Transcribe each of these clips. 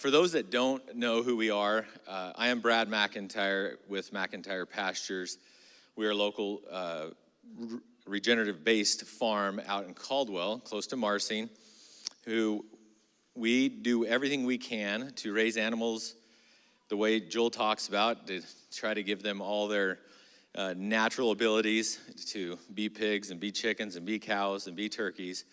For those that don't know who we are, I am Brad McIntyre with McIntyre Pastures. We are a local regenerative-based farm out in Caldwell, close to Marsing, who we do everything we can to raise animals the way Joel talks about, to try to give them all their natural abilities to be pigs and be chickens and be cows and be turkeys,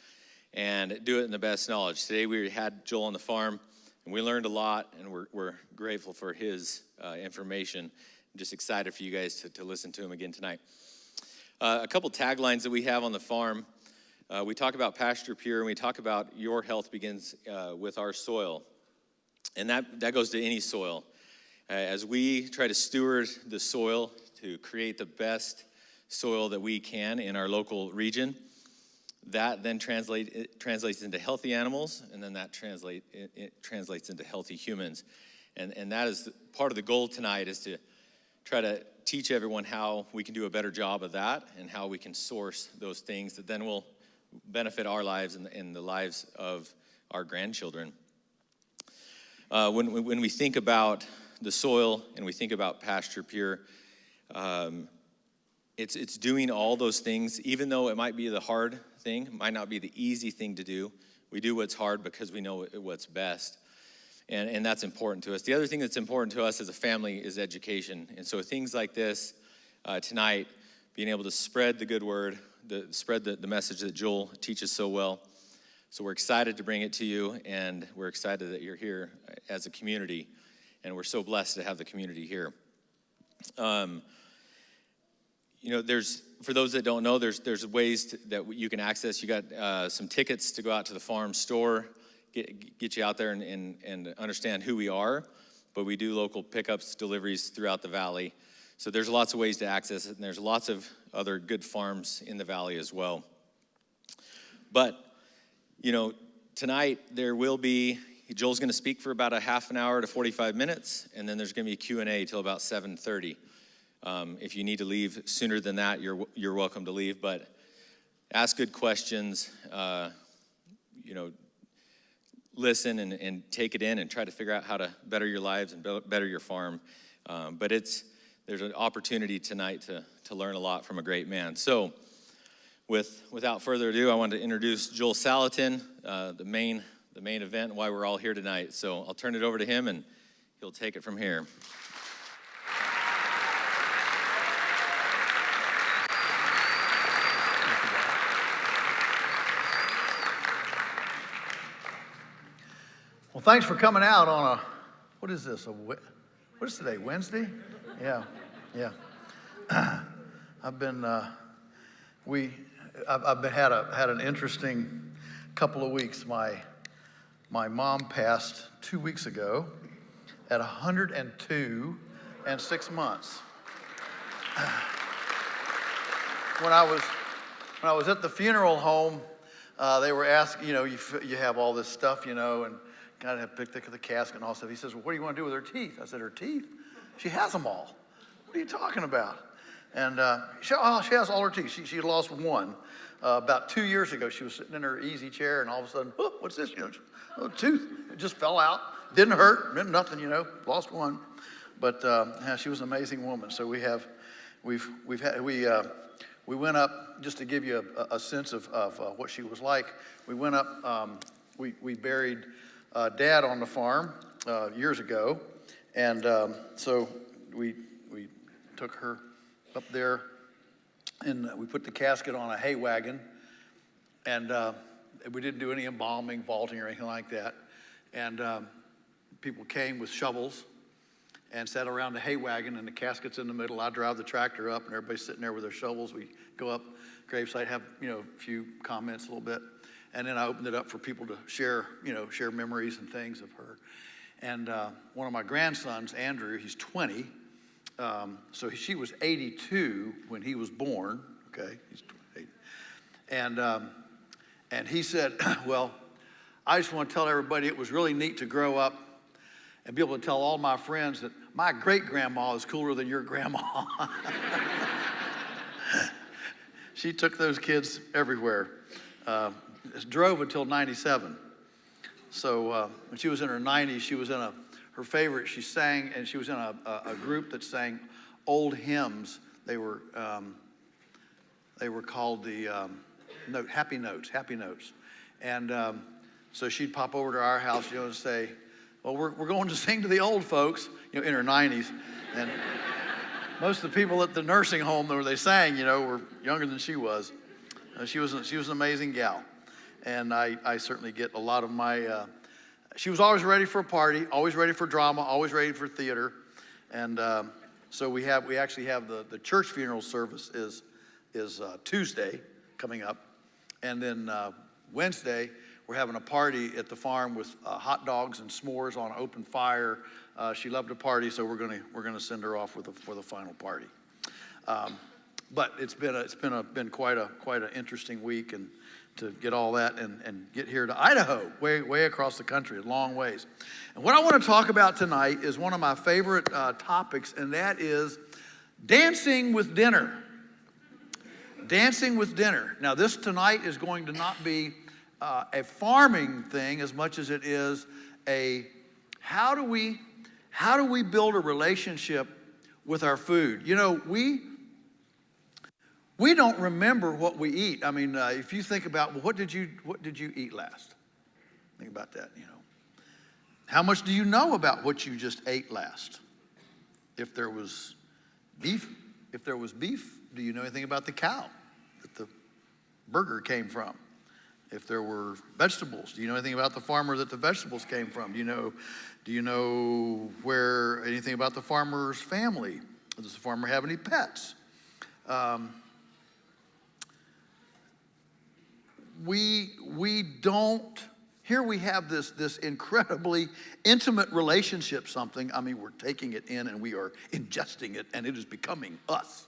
and do it in the best knowledge. Today we had Joel on the farm, and we learned a lot, and we're grateful for his information. I'm just excited for you guys to listen to him again tonight. A couple taglines that we have on the farm. We talk about Pasture Pure, and we talk about your health begins with our soil. And that goes to any soil. As we try to steward the soil to create the best soil that we can in our local region, that then translates into healthy animals, and then that translates into healthy humans. And that is part of the goal tonight, is to try to teach everyone how we can do a better job of that, and how we can source those things that then will benefit our lives and the lives of our grandchildren. When we think about the soil and we think about Pasture Pure, it's doing all those things, even though it might be the hard thing, might not be the easy thing to do. We do what's hard because we know what's best. And that's important to us. The other thing that's important to us as a family is education. And so things like this tonight, being able to spread the good word, spread the message that Joel teaches so well. So we're excited to bring it to you, and we're excited that you're here as a community, and we're so blessed to have the community here. For those that don't know, there's ways that you can access. You got some tickets to go out to the farm store, get you out there and understand who we are. But we do local pickups, deliveries throughout the valley. So there's lots of ways to access it, and there's lots of other good farms in the valley as well. But, tonight there will be, Joel's going to speak for about a half an hour to 45 minutes, and then there's going to be a Q&A till about 7:30. If you need to leave sooner than that, you're welcome to leave, but ask good questions, listen and take it in and try to figure out how to better your lives and better your farm. But there's an opportunity tonight to learn a lot from a great man. So without further ado, I want to introduce Joel Salatin, the main event, why we're all here tonight. So I'll turn it over to him, and he'll take it from here. Well, thanks for coming out on what is this? What is today? Wednesday? Yeah. I've had an interesting couple of weeks. My mom passed 2 weeks ago at 102 and 6 months. When I was at the funeral home, they were asking, you have all this stuff, and kind of picked the casket and all stuff. He says, well, what do you want to do with her teeth? I said, her teeth? She has them all. What are you talking about? And she has all her teeth. She lost one. About 2 years ago, she was sitting in her easy chair, and all of a sudden, what's this? A tooth. It just fell out. Didn't hurt. Meant nothing, Lost one. But she was an amazing woman. So we went up, just to give you a sense of what she was like. We went up, we buried Dad on the farm years ago, and so we took her up there, and we put the casket on a hay wagon, and we didn't do any embalming, vaulting, or anything like that. And people came with shovels and sat around the hay wagon, and the casket's in the middle. I drive the tractor up, and everybody's sitting there with their shovels. We go up gravesite, have a few comments, a little bit. And then I opened it up for people to share memories and things of her. And one of my grandsons, Andrew, he's 20. So she was 82 when he was born. Okay, he's 28. And he said, well, I just want to tell everybody it was really neat to grow up and be able to tell all my friends that my great-grandma is cooler than your grandma. She took those kids everywhere. Drove until 97. So when she was in her 90s, she was in her favorite, she sang, and she was in a group that sang old hymns. They were called the Happy Notes. And so she'd pop over to our house, and say, well, we're going to sing to the old folks, in her 90s. And most of the people at the nursing home where they sang, were younger than she was. She was an amazing gal. And I certainly get a lot of my, she was always ready for a party, always ready for drama, always ready for theater. And so we actually have the church funeral service is Tuesday coming up. And then Wednesday, we're having a party at the farm with hot dogs and s'mores on open fire. She loved to party, so we're gonna send her off for the final party. But it's been quite an interesting week, and to get all that and get here to Idaho, way across the country, a long ways. And what I want to talk about tonight is one of my favorite topics, and that is dancing with dinner. Dancing with dinner. Now, this tonight is going to not be a farming thing as much as it is how do we build a relationship with our food? We don't remember what we eat. I mean, if you think about, well, what did you eat last? Think about that. How much do you know about what you just ate last? If there was beef, do you know anything about the cow that the burger came from? If there were vegetables, do you know anything about the farmer that the vegetables came from? Do you know anything about the farmer's family? Does the farmer have any pets? We don't. Here we have this incredibly intimate relationship. We're taking it in and we are ingesting it, and it is becoming us.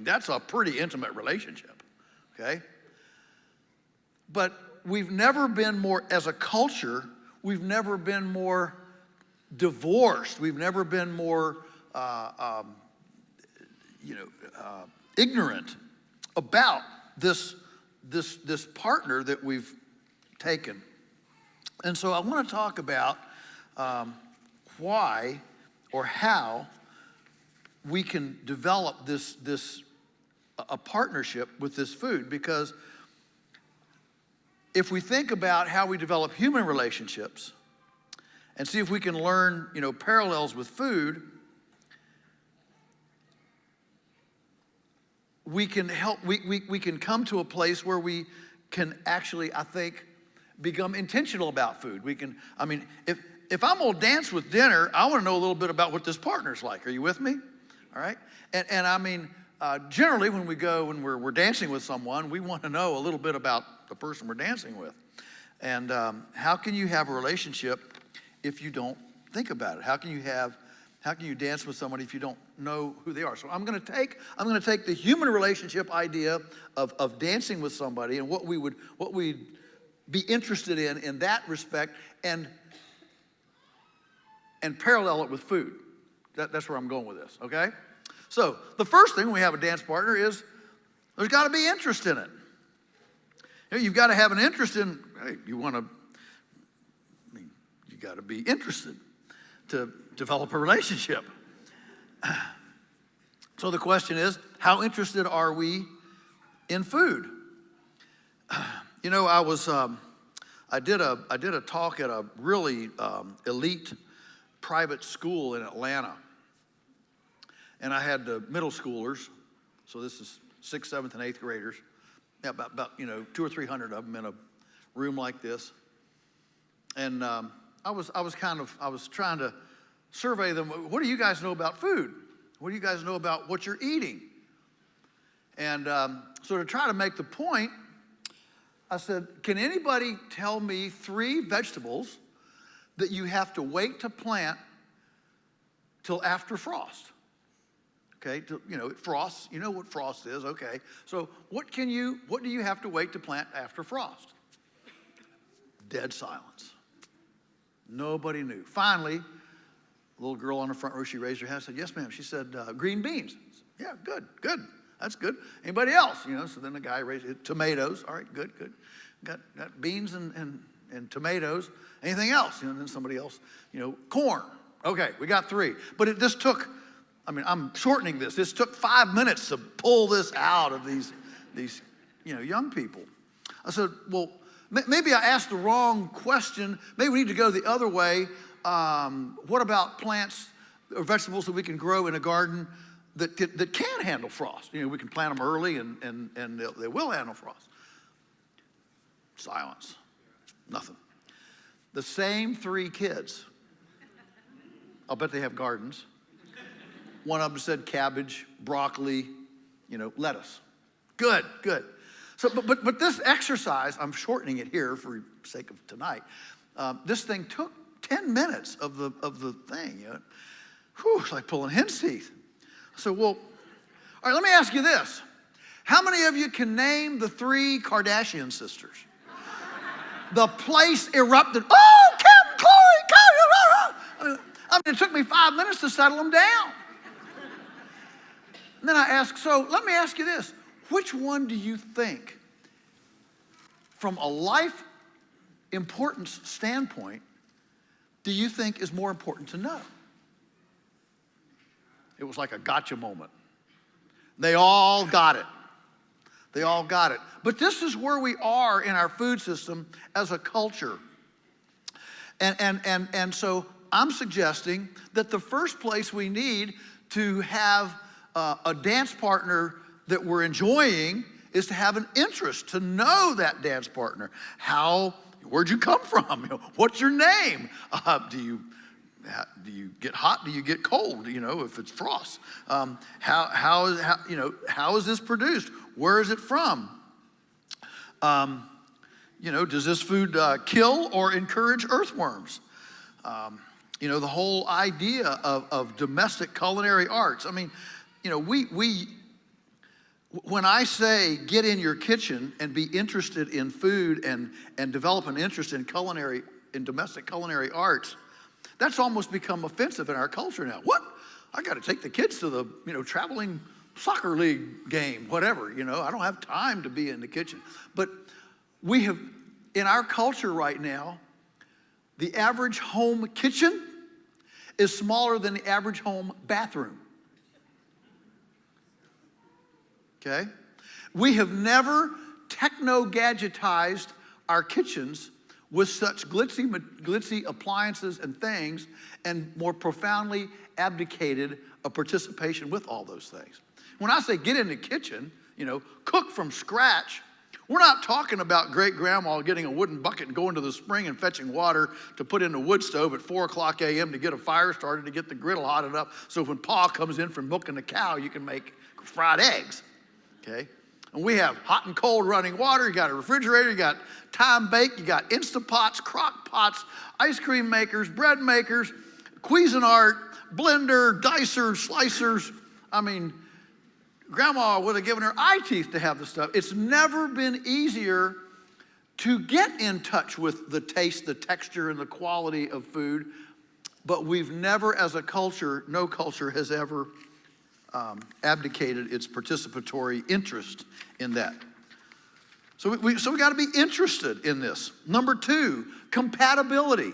That's a pretty intimate relationship. Okay. But we've never been more, as a culture, we've never been more divorced. We've never been more, ignorant about this partner that we've taken. And so I want to talk about why or how we can develop a partnership with this food, because if we think about how we develop human relationships and see if we can learn, parallels with food, we can come to a place where we can actually, I think, become intentional about food. If I'm gonna dance with dinner, I want to know a little bit about what this partner's like. Are you with me? All right. And generally when we're dancing with someone, we want to know a little bit about the person we're dancing with. And how can you have a relationship if you don't think about it? How can you dance with somebody if you don't know who they are? So I'm going to take the human relationship idea of dancing with somebody and what we'd be interested in that respect, and parallel it with food. That's where I'm going with this. Okay. So the first thing when we have a dance partner is there's got to be interest in it. You've got to have an interest in. Hey, you got to be interested to develop a relationship. So the question is, how interested are we in food? I did a talk at a really elite private school in Atlanta, and I had the middle schoolers. So this is 6th, 7th, and 8th graders. Yeah, about 200 or 300 of them in a room like this. And I was trying to survey them. What do you guys know about food? What do you guys know about what you're eating? And so to try to make the point, I said, can anybody tell me 3 vegetables that you have to wait to plant till after frost? Okay, frost, you know what frost is, okay. So what do you have to wait to plant after frost? Dead silence. Nobody knew. Finally, a little girl on the front row, she raised her hand and said, yes, ma'am. She said, green beans. Yeah, good. That's good. Anybody else? So then the guy raised it. Tomatoes. All right, good. Got beans and and tomatoes. Anything else? And then somebody else, corn. Okay, we got 3. But this took, I'm shortening this. This took 5 minutes to pull this out of these young people. I said, well, maybe I asked the wrong question. Maybe we need to go the other way. What about plants or vegetables that we can grow in a garden that can handle frost? We can plant them early and they will handle frost. Silence. Nothing. The same 3 kids, I'll bet they have gardens. One of them said cabbage, broccoli, lettuce. Good. So, but this exercise, I'm shortening it here for the sake of tonight. This thing took 10 minutes of the thing. Whew, it's like pulling hen's teeth. So, well, all right, let me ask you this. How many of you can name the 3 Kardashian sisters? The place erupted. Oh, Kim, Khloe, it took me 5 minutes to settle them down. And then I asked, so let me ask you this. Which one do you think, from a life importance standpoint, do you think is more important to know? It was like a gotcha moment. They all got it. They all got it. But this is where we are in our food system as a culture. And so I'm suggesting that the first place we need to have a dance partner that we're enjoying is to have an interest, to know that dance partner. Where'd you come from? What's your name? Do you get hot? Do you get cold? If it's frost. How is this produced? Where is it from? Does this food kill or encourage earthworms? The whole idea of domestic culinary arts. When I say get in your kitchen and be interested in food and develop an interest in domestic culinary arts, that's almost become offensive in our culture now. What? I got to take the kids to the traveling soccer league game, whatever. I don't have time to be in the kitchen. But we have, in our culture right now, the average home kitchen is smaller than the average home bathroom. Okay? We have never techno-gadgetized our kitchens with such glitzy appliances and things, and more profoundly abdicated a participation with all those things. When I say get in the kitchen, cook from scratch, we're not talking about great-grandma getting a wooden bucket and going to the spring and fetching water to put in the wood stove at 4:00 a.m. to get a fire started, to get the griddle hot enough, so when Pa comes in from milking the cow, you can make fried eggs. Okay? And we have hot and cold running water. You got a refrigerator. You got time bake. You got Instapots, crock pots, ice cream makers, bread makers, Cuisinart, blender, dicers, slicers. Grandma would have given her eye teeth to have the stuff. It's never been easier to get in touch with the taste, the texture, and the quality of food. But we've never, as a culture, no culture has ever abdicated its participatory interest in that. So we got to be interested in this. Number 2, compatibility.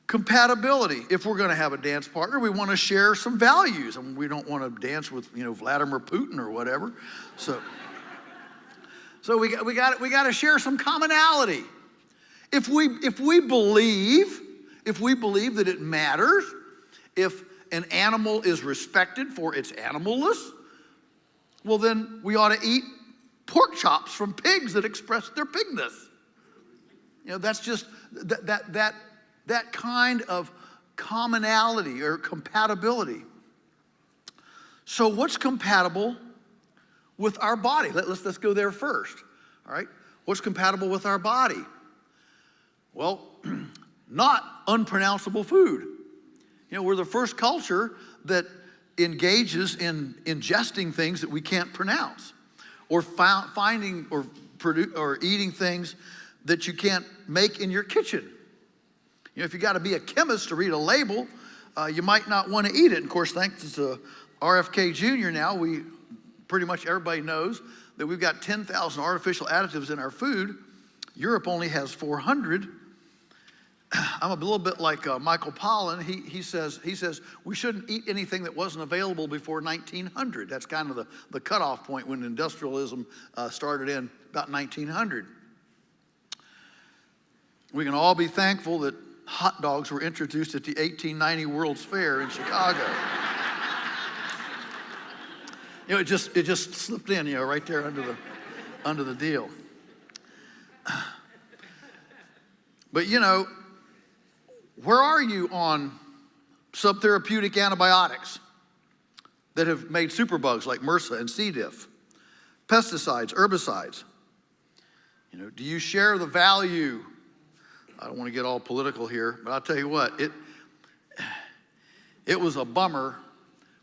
Compatibility. If we're going to have a dance partner, we want to share some values. We don't want to dance with Vladimir Putin or whatever. So we got to share some commonality. If we believe that it matters, if an animal is respected for its animalness, well, then we ought to eat pork chops from pigs that express their pigness. That's just that kind of commonality or compatibility. So what's compatible with our body? Let's go there first. All right? What's compatible with our body? Well, not unpronounceable food. We're the first culture that engages in ingesting things that we can't pronounce, or finding or eating things that you can't make in your kitchen. If you got to be a chemist to read a label, you might not want to eat it. And of course, thanks to RFK Jr. now, pretty much everybody knows that we've got 10,000 artificial additives in our food. Europe only has 400. I'm a little bit like Michael Pollan. He says we shouldn't eat anything that wasn't available before 1900. That's kind of the cutoff point when industrialism started in about 1900. We can all be thankful that hot dogs were introduced at the 1890 World's Fair in Chicago. It just slipped in, right there under the deal. But where are you on subtherapeutic antibiotics that have made superbugs like MRSA and C. diff? Pesticides, herbicides. Do you share the value? I don't want to get all political here, but I'll tell you what, it was a bummer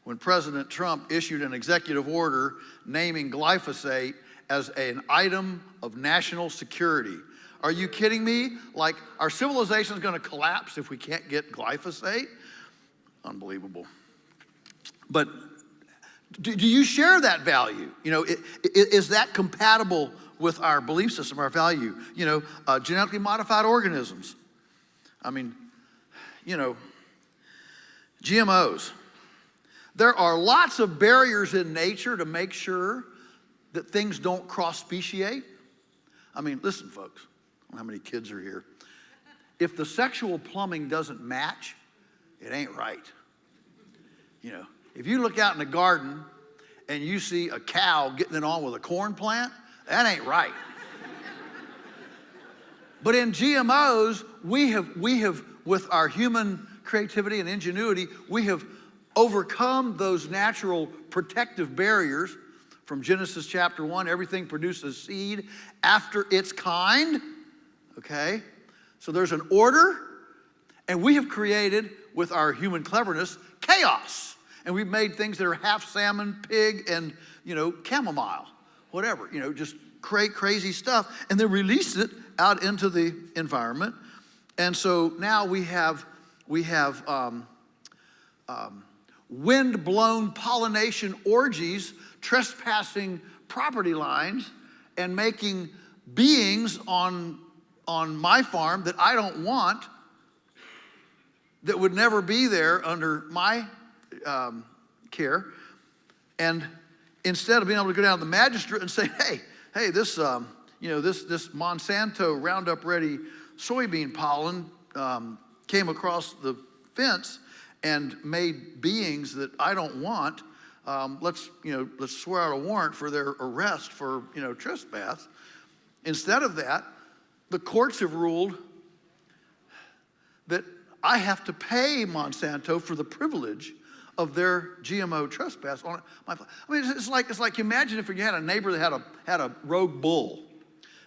when President Trump issued an executive order naming glyphosate as an item of national security. Are you kidding me? Like, our civilization is going to collapse if we can't get glyphosate? Unbelievable. But do you share that value? Is that compatible with our belief system, our value? Genetically modified organisms. GMOs. There are lots of barriers in nature to make sure that things don't cross-speciate. Listen, folks. I don't know how many kids are here. If the sexual plumbing doesn't match, it ain't right. If you look out in the garden and you see a cow getting it on with a corn plant, that ain't right. But in GMOs, we have, with our human creativity and ingenuity, we have overcome those natural protective barriers. From Genesis chapter 1, everything produces seed after its kind. Okay? So there's an order, and we have created, with our human cleverness, chaos. And we've made things that are half salmon, pig, and, chamomile, whatever, just crazy stuff, and then release it out into the environment. And so now we have wind-blown pollination orgies trespassing property lines and making beings on my farm that I don't want, that would never be there under my care. And instead of being able to go down to the magistrate and say, hey, this Monsanto Roundup Ready soybean pollen came across the fence and made beings that I don't want. Let's swear out a warrant for their arrest for trespass. Instead of that, the courts have ruled that I have to pay Monsanto for the privilege of their GMO trespass on my. It's like imagine if you had a neighbor that had a rogue bull,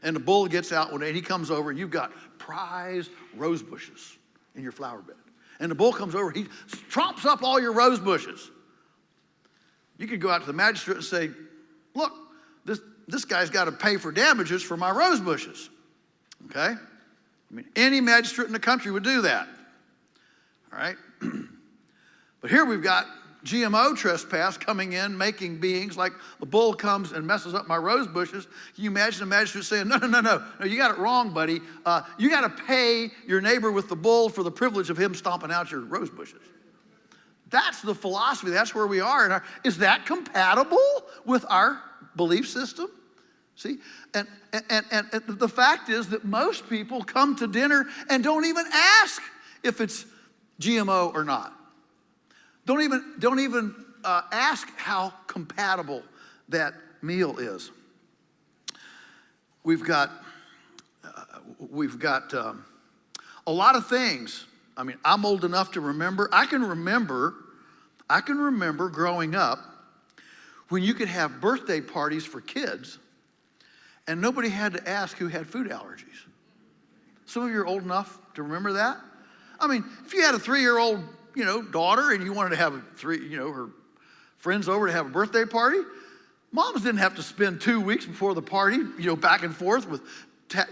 and the bull gets out one day and he comes over and you've got prize rose bushes in your flower bed, and the bull comes over, he tromps up all your rose bushes. You could go out to the magistrate and say, look, this guy's got to pay for damages for my rose bushes. Okay? Any magistrate in the country would do that. All right? But here we've got GMO trespass coming in, making beings like the bull comes and messes up my rose bushes. Can you imagine the magistrate saying, no, you got it wrong, buddy. You got to pay your neighbor with the bull for the privilege of him stomping out your rose bushes. That's the philosophy. That's where we are. Is that compatible with our belief system? See? And the fact is that most people come to dinner and don't even ask if it's GMO or not. Don't even ask how compatible that meal is. We've got a lot of things. I'm old enough to remember. I can remember growing up when you could have birthday parties for kids and nobody had to ask who had food allergies. Some of you are old enough to remember that. If you had a 3-year-old, daughter and you wanted to have her friends over to have a birthday party, moms didn't have to spend 2 weeks before the party, back and forth with,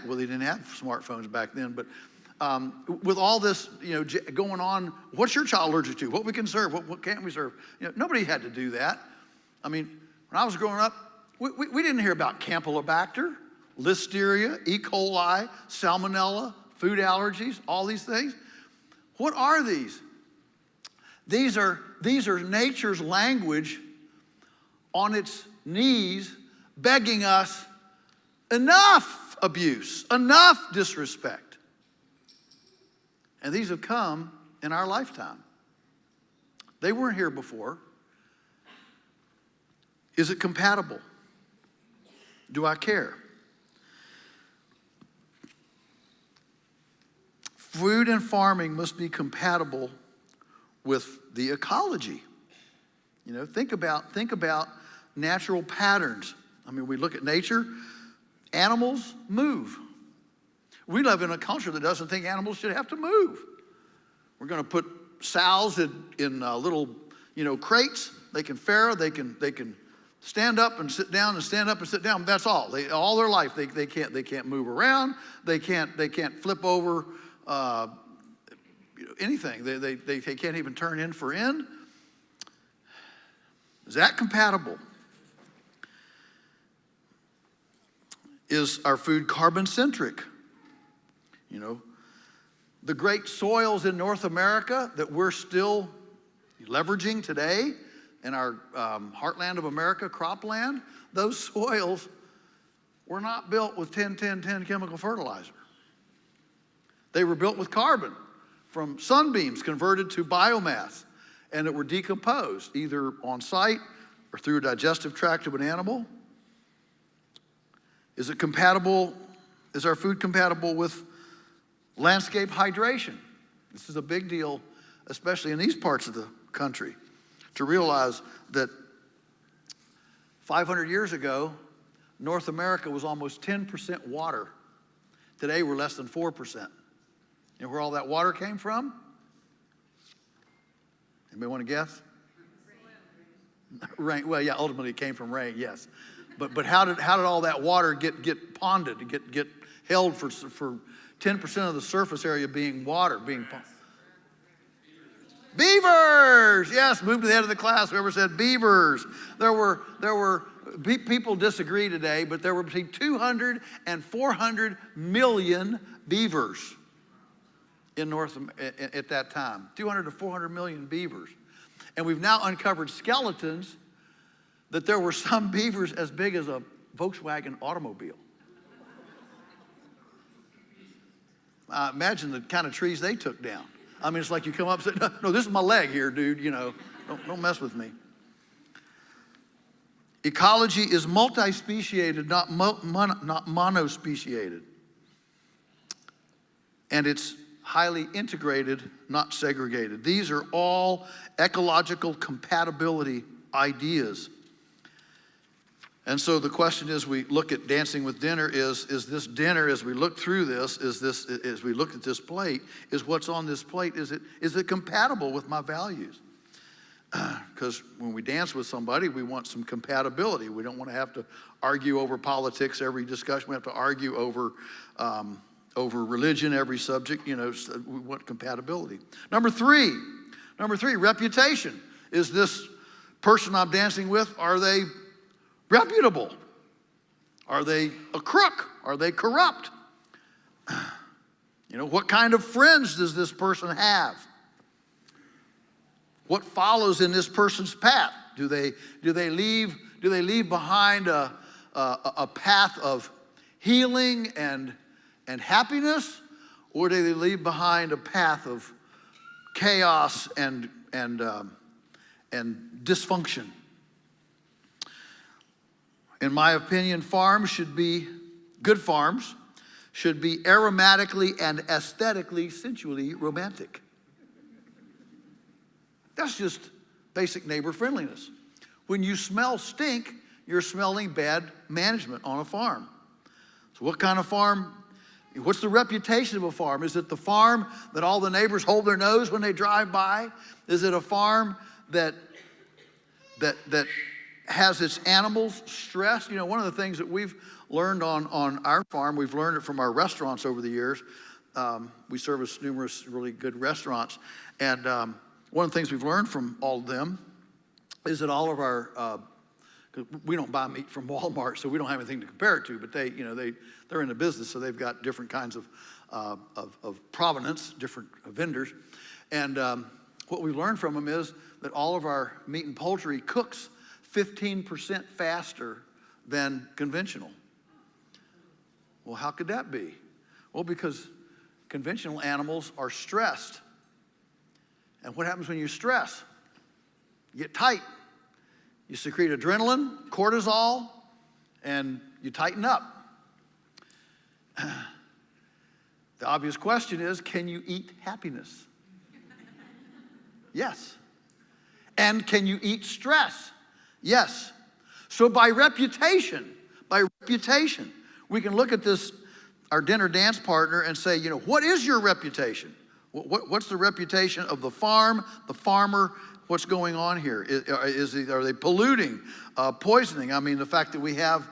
well, they didn't have smartphones back then, but with all this, going on, what's your child allergic to? What we can serve? What can't we serve? Nobody had to do that. When I was growing up, we didn't hear about Campylobacter. listeria, E. coli, salmonella, food allergies, all these things. What are these? These are nature's language on its knees begging us, enough abuse, enough disrespect. And these have come in our lifetime. They weren't here before. Is it compatible? Do I care? Food and farming must be compatible with the ecology. You know, think about natural patterns. I mean, we look at nature, animals move. We live in a culture that doesn't think animals should have to move. We're going to put sows in little, crates. They can farrow, they can stand up and sit down and stand up and sit down. That's all. All their life they can't move around. They can't flip over anything. They can't even turn end for end. Is that compatible? Is our food carbon-centric? The great soils in North America that we're still leveraging today in our heartland of America, cropland, those soils were not built with 10-10-10 chemical fertilizer. They were built with carbon from sunbeams converted to biomass, and that were decomposed either on site or through a digestive tract of an animal. Is it compatible? Is our food compatible with landscape hydration? This is a big deal, especially in these parts of the country, to realize that 500 years ago, North America was almost 10% water. Today, we're less than 4%. You know where all that water came from? Anybody want to guess? Rain. Well, yeah, ultimately it came from rain, yes. But how did all that water get ponded, get held for 10% of the surface area being water, being ponded? Beavers! Yes, move to the head of the class, whoever said beavers. There were people disagree today, but there were between 200 and 400 million beavers in at that time. 200 to 400 million beavers. And we've now uncovered skeletons that there were some beavers as big as a Volkswagen automobile. Imagine the kind of trees they took down. I mean, it's like you come up and say, no, this is my leg here, dude, don't mess with me. Ecology is multi-speciated, not monospeciated. And it's highly integrated, not segregated. These are all ecological compatibility ideas. And so the question is, we look at Dancing with Dinner, is this dinner, as we look through this, as we look at this plate, is what's on this plate, is it compatible with my values? Because when we dance with somebody, we want some compatibility. We don't want to have to argue over politics every discussion. We have to argue over religion, every subject. So we want compatibility. Number three, reputation. Is this person I'm dancing with, are they reputable? Are they a crook? Are they corrupt? What kind of friends does this person have? What follows in this person's path? Do they leave behind a path of healing and happiness, or do they leave behind a path of chaos and dysfunction? In my opinion, good farms should be aromatically and aesthetically, sensually romantic. That's just basic neighbor friendliness. When you smell stink, you're smelling bad management on a farm. So what kind of farm? What's the reputation of a farm? Is it the farm that all the neighbors hold their nose when they drive by? Is it a farm that has its animals stressed? One of the things that we've learned on our farm, we've learned it from our restaurants over the years. We service numerous really good restaurants. And one of the things we've learned from all of them is that all of our because we don't buy meat from Walmart, so we don't have anything to compare it to. But they're in the business, so they've got different kinds of provenance, different vendors. And what we learned from them is that all of our meat and poultry cooks 15% faster than conventional. Well, how could that be? Well, because conventional animals are stressed. And what happens when you stress? You get tight. You secrete adrenaline, cortisol, and you tighten up. The obvious question is, can you eat happiness? Yes. And can you eat stress? Yes. So by reputation, we can look at this, our dinner dance partner, and say, what is your reputation? What's the reputation of the farm, the farmer? What's going on here? Are they polluting, poisoning? I mean, the fact that we have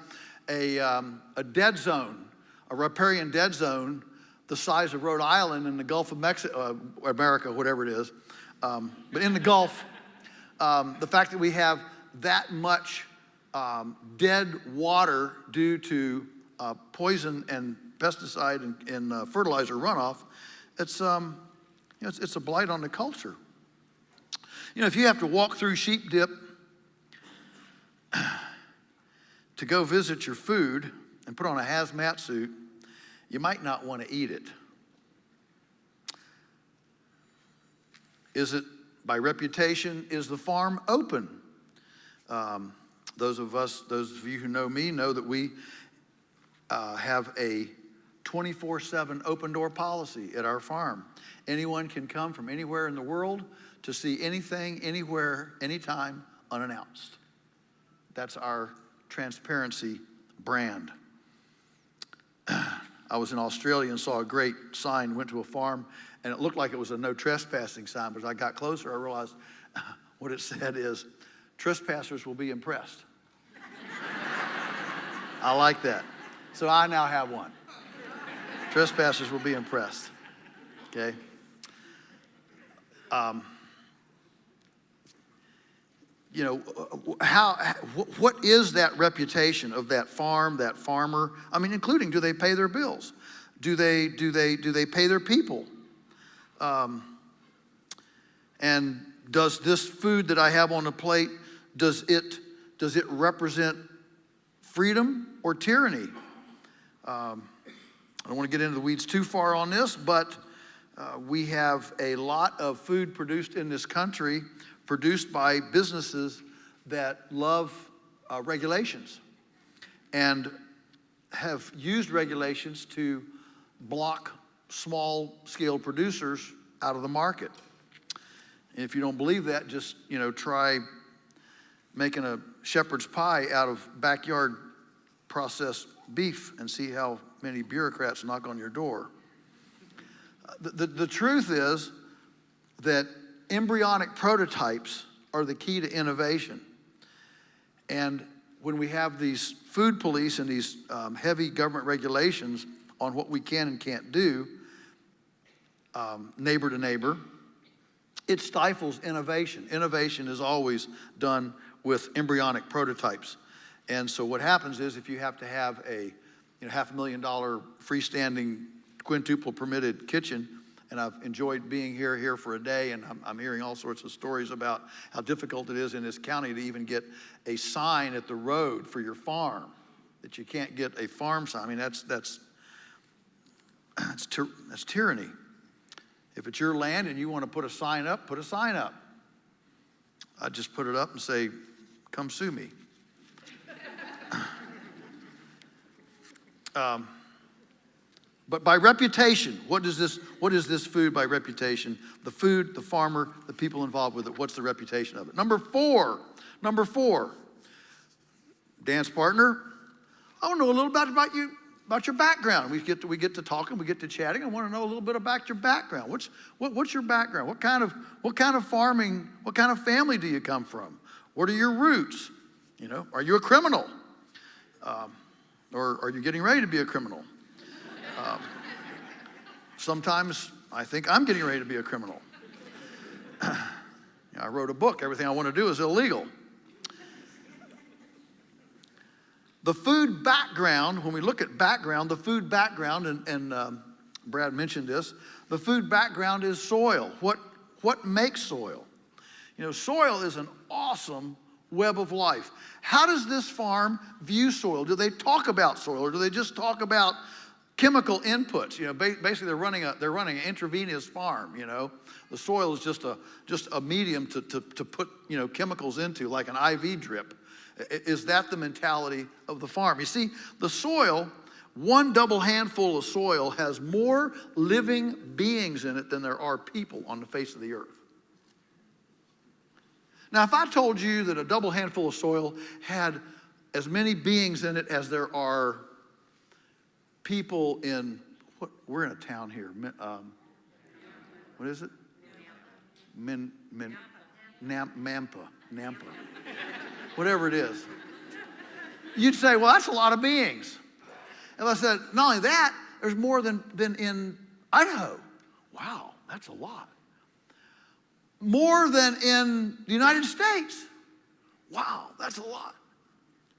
a dead zone, a riparian dead zone, the size of Rhode Island in the Gulf of Mexico, America, whatever it is, but in the Gulf, the fact that we have that much dead water due to poison and pesticide and fertilizer runoff, it's a blight on the culture. If you have to walk through sheep dip to go visit your food and put on a hazmat suit, you might not want to eat it. Is it by reputation? Is the farm open? Those of you who know me know that we have a 24/7 open door policy at our farm. Anyone can come from anywhere in the world to see anything, anywhere, anytime, unannounced. That's our transparency brand. I was in Australia and saw a great sign, went to a farm, and it looked like it was a no trespassing sign, but as I got closer, I realized what it said is, trespassers will be impressed. I like that. So I now have one. Trespassers will be impressed. Okay? What is that reputation of that farm, that farmer? I mean, including, do they pay their bills? Do they pay their people? And does this food that I have on the plate, does it represent freedom or tyranny? I don't want to get into the weeds too far on this, but we have a lot of food produced in this country, produced by businesses that love regulations and have used regulations to block small-scale producers out of the market. And if you don't believe that, just try making a shepherd's pie out of backyard processed beef and see how many bureaucrats knock on your door. The truth is that embryonic prototypes are the key to innovation. And when we have these food police and these heavy government regulations on what we can and can't do, neighbor to neighbor, it stifles innovation. Innovation is always done with embryonic prototypes. And so what happens is, if you have to have a $500,000 freestanding quintuple permitted kitchen, and I've enjoyed being here for a day, and I'm hearing all sorts of stories about how difficult it is in this county to even get a sign at the road for your farm, that you can't get a farm sign. I mean, that's tyranny. If it's your land and you want to put a sign up, put a sign up. I just put it up and say, come sue me. But by reputation, what is this food by reputation? The food, the farmer, the people involved with it, what's the reputation of it? Number four, dance partner, I want to know a little bit about you, about your background. We get to talking, we get to chatting. I want to know a little bit about your background. What's your background? What kind of farming, what kind of family do you come from? What are your roots? Are you a criminal? Or are you getting ready to be a criminal? Sometimes I think I'm getting ready to be a criminal. I wrote a book, Everything I Want to Do is Illegal. The food background, when we look at background, the food background, and Brad mentioned this, the food background is soil. What makes soil? You know, soil is an awesome web of life. How does this farm view soil? Do they talk about soil, or do they just talk about chemical inputs? You know, basically they're running an intravenous farm. You know, the soil is just a medium to put, you know, chemicals into, like an IV drip. Is that the mentality of the farm? You see, the soil, one double handful of soil has more living beings in it than there are people on the face of the earth. Now, if I told you that a double handful of soil had as many beings in it as there are people in, we're in a town here. What is it? Nampa. Whatever it is. You'd say, well, that's a lot of beings. And I said, not only that, there's more than in Idaho. Wow, that's a lot. More than in the United States. Wow, that's a lot.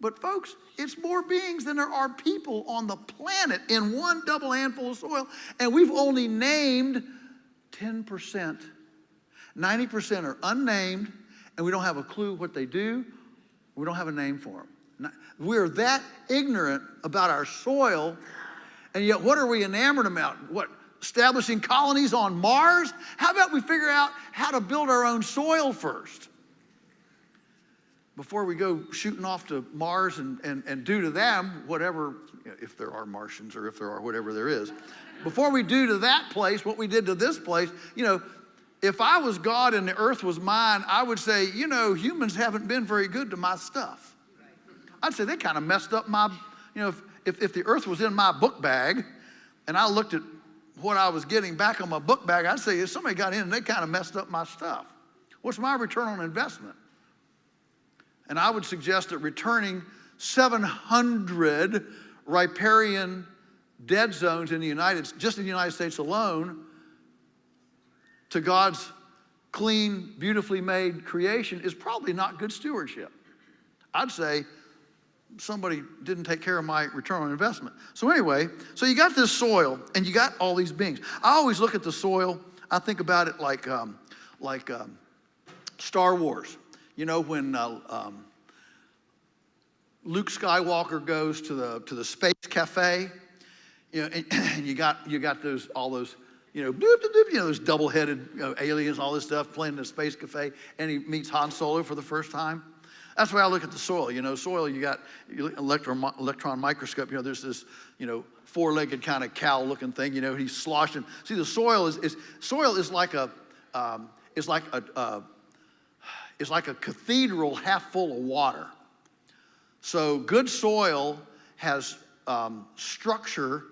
But folks, it's more beings than there are people on the planet in one double handful of soil, and we've only named 10%. 90% are unnamed, and we don't have a clue what they do. We don't have a name for them. We're that ignorant about our soil, and yet what are we enamored about? What? Establishing colonies on Mars? How about we figure out how to build our own soil first before we go shooting off to Mars and do to them whatever, if there are Martians or if there are whatever there is. Before we do to that place what we did to this place, you know, if I was God and the earth was mine, I would say, you know, humans haven't been very good to my stuff. I'd say they kind of messed up my, you know, if the earth was in my book bag and I looked at what I was getting back on my book bag, I'd say if somebody got in and they kind of messed up my stuff. What's my return on investment? And I would suggest that returning 700 riparian dead zones in the just in the United States alone to God's clean, beautifully made creation is probably not good stewardship. I'd say somebody didn't take care of my return on investment. So anyway, so you got this soil and you got all these beings. I always look at the soil, I think about it like Star Wars. You know, when Luke Skywalker goes to the space cafe, you know, and you got all those, you know, those double-headed, you know, aliens, all this stuff playing in the space cafe, and he meets Han Solo for the first time. That's the way I look at the soil. You know, soil, you got electron microscope. You know, there's this, you know, four-legged kind of cow-looking thing. You know, he's sloshing. See, the soil is like a cathedral half full of water. So good soil has structure.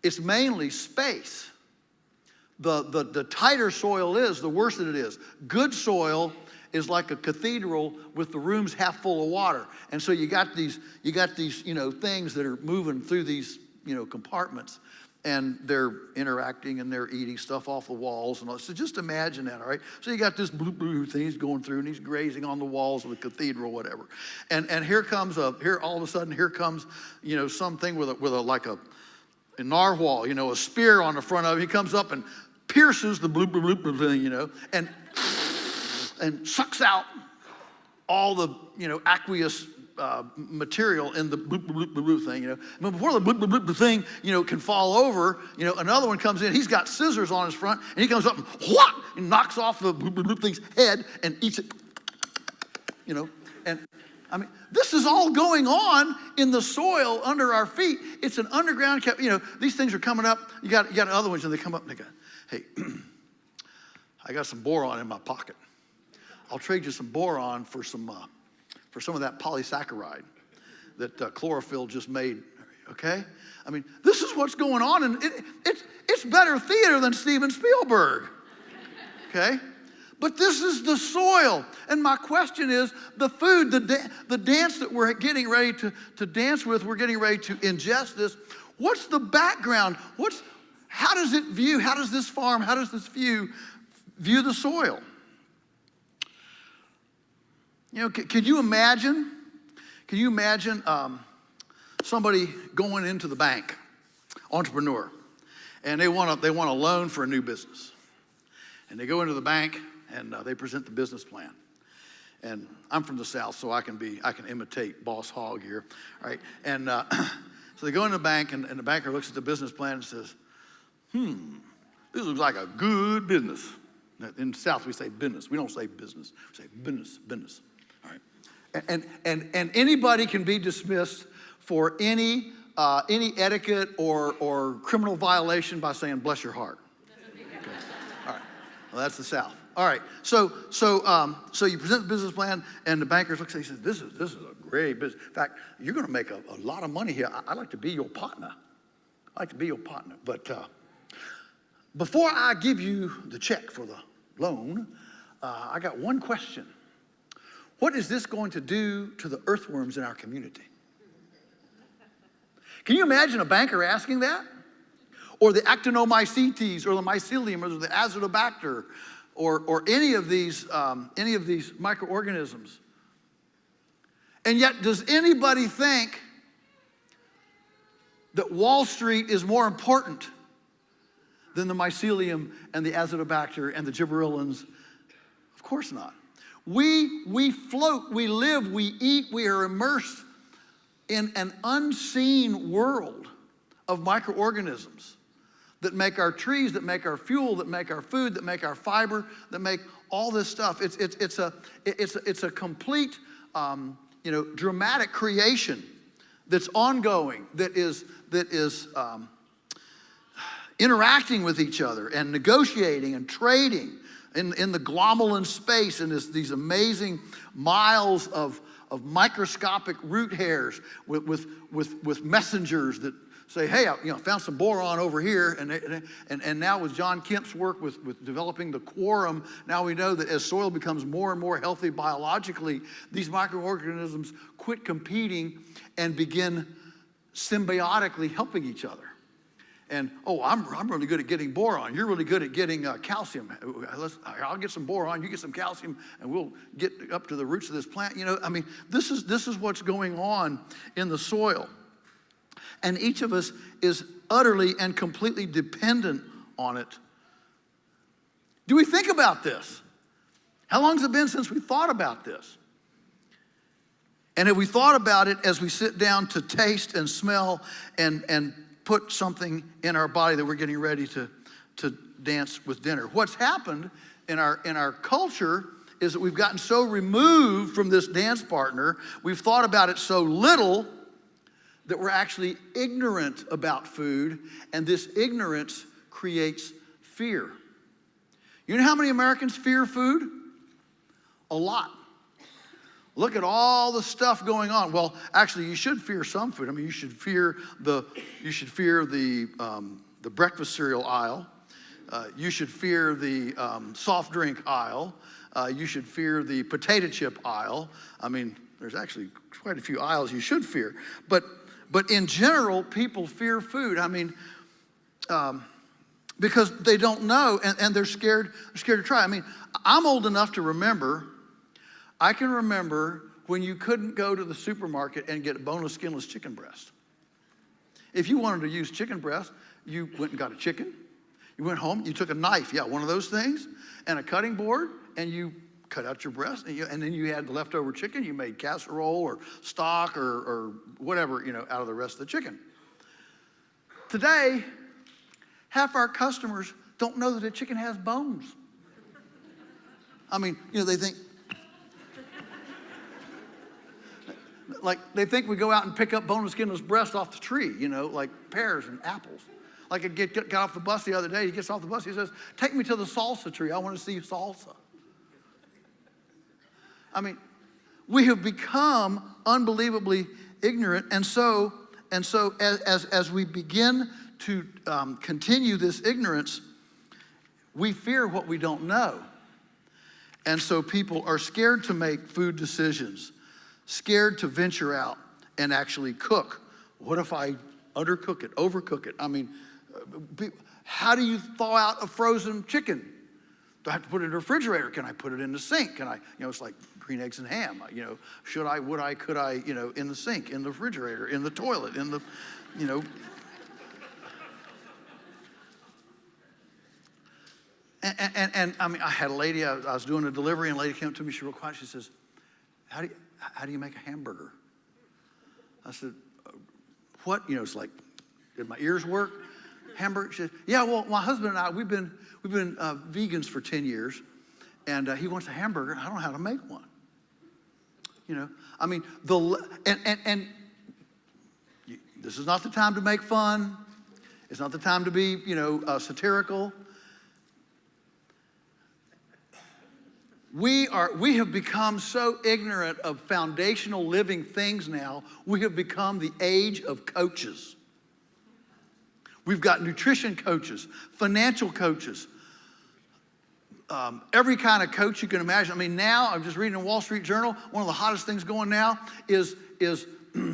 It's mainly space. The tighter soil is, the worse that it is. Good soil is like a cathedral with the rooms half full of water. And so you got these, you know, things that are moving through these, you know, compartments, and they're interacting and they're eating stuff off the walls and all. So just imagine that, all right? So you got this blue thing he's going through and he's grazing on the walls of the cathedral, whatever. And here all of a sudden comes, you know, something with like a narwhal, you know, a spear on the front of it. He comes up and pierces the blue thing, you know, and sucks out all the, you know, aqueous material in the blue thing, you know. But before the blue thing, you know, can fall over, you know, another one comes in. He's got scissors on his front, and he comes up and whop, and knocks off the blue thing's head and eats it, you know. And I mean, this is all going on in the soil under our feet. It's an underground, you know, these things are coming up. You got other ones, and they come up and they go, hey, I got some boron in my pocket. I'll trade you some boron for some of that polysaccharide that chlorophyll just made, okay? I mean, this is what's going on, and it's better theater than Steven Spielberg, okay? But this is the soil, and my question is, the food, the dance that we're getting ready to dance with, we're getting ready to ingest this, what's the background? How does this farm, how does this view the soil? You know, can you imagine somebody going into the bank, entrepreneur, and they want a loan for a new business. And they go into the bank and they present the business plan. And I'm from the South, so I can imitate Boss Hogg here, right? And so they go into the bank, and the banker looks at the business plan and says, this looks like a good business. In the South, we say business. We don't say business. We say business. All right. And anybody can be dismissed for any etiquette or criminal violation by saying, bless your heart. Okay. All right. Well, that's the South. All right. So you present the business plan, and the banker looks at it and says, this is a great business. In fact, you're going to make a lot of money here. I'd like to be your partner. But before I give you the check for the loan, I got one question. What is this going to do to the earthworms in our community? Can you imagine a banker asking that? Or the actinomycetes, or the mycelium, or the azotobacter, or any of these microorganisms. And yet, does anybody think that Wall Street is more important than the mycelium and the azotobacter and the gibberellins? Of course not. We float, we live, we eat, we are immersed in an unseen world of microorganisms that make our trees, that make our fuel, that make our food, that make our fiber, that make all this stuff. It's a complete, dramatic creation that's ongoing, that is interacting with each other and negotiating and trading in the glomalin space, and these amazing miles of microscopic root hairs with messengers that say, hey, I found some boron over here, and now with John Kemp's work with developing the quorum, now we know that as soil becomes more and more healthy biologically, these microorganisms quit competing and begin symbiotically helping each other. And, I'm really good at getting boron. You're really good at getting calcium. I'll get some boron, you get some calcium, and we'll get up to the roots of this plant. This is what's going on in the soil. And each of us is utterly and completely dependent on it. Do we think about this? How long has it been since we thought about this? And have we thought about it as we sit down to taste and smell and put something in our body that we're getting ready to dance with dinner? What's happened in our culture is that we've gotten so removed from this dance partner, we've thought about it so little that we're actually ignorant about food, and this ignorance creates fear. You know how many Americans fear food? A lot. Look at all the stuff going on. Well, actually, you should fear some food. You should fear the breakfast cereal aisle. You should fear the soft drink aisle. You should fear the potato chip aisle. There's actually quite a few aisles you should fear. But in general, people fear food. Because they don't know, and they're scared to try. I'm old enough to remember. I can remember when you couldn't go to the supermarket and get a boneless, skinless chicken breast. If you wanted to use chicken breast, you went and got a chicken. You went home, you took a knife, one of those things, and a cutting board, and you cut out your breast, and then you had the leftover chicken. You made casserole or stock or whatever, out of the rest of the chicken. Today, half our customers don't know that a chicken has bones. They think, they think we go out and pick up boneless, skinless breast off the tree, like pears and apples. Like I got off the bus the other day, he gets off the bus, he says, take me to the salsa tree, I want to see salsa. We have become unbelievably ignorant, and so as we begin to continue this ignorance, we fear what we don't know. And so people are scared to make food decisions, scared to venture out and actually cook. What if I undercook it, overcook it? How do you thaw out a frozen chicken? Do I have to put it in the refrigerator? Can I put it in the sink? Can I, it's like green eggs and ham. Should I, would I, could I, in the sink, in the refrigerator, in the toilet, in the, And I mean, I had a lady, I was doing a delivery, and a lady came up to me, she real quiet, she says, how do you make a hamburger? I said, what? It's like, did my ears work? Hamburger? She said, yeah, well, my husband and I, we've been vegans for 10 years, and he wants a hamburger. I don't know how to make one. I mean, this is not the time to make fun. It's not the time to be, satirical. We have become so ignorant of foundational living things now. We have become the age of coaches. We've got nutrition coaches, financial coaches, every kind of coach you can imagine. I mean, now, I'm just reading in Wall Street Journal, one of the hottest things going now is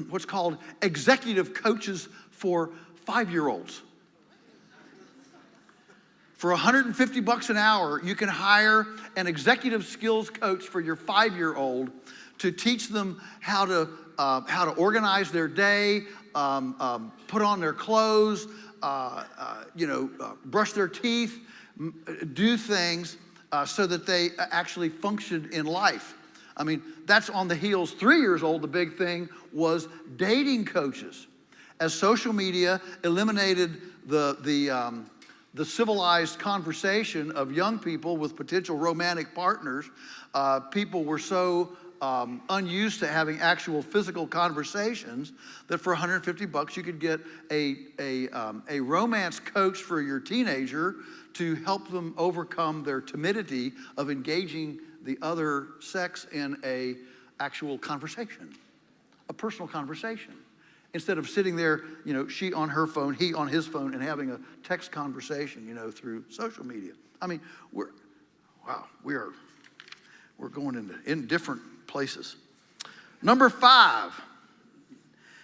what's called executive coaches for 5-year-olds. For $150 an hour, you can hire an executive skills coach for your 5-year-old to teach them how to organize their day, put on their clothes, brush their teeth, do things so that they actually function in life. I mean, that's on the heels. 3 years old, the big thing was dating coaches. As social media eliminated the civilized conversation of young people with potential romantic partners, people were so unused to having actual physical conversations that for $150 you could get a romance coach for your teenager to help them overcome their timidity of engaging the other sex in a actual conversation, a personal conversation. Instead of sitting there, she on her phone, he on his phone, and having a text conversation, through social media. I mean, we're going in different places. Number 5,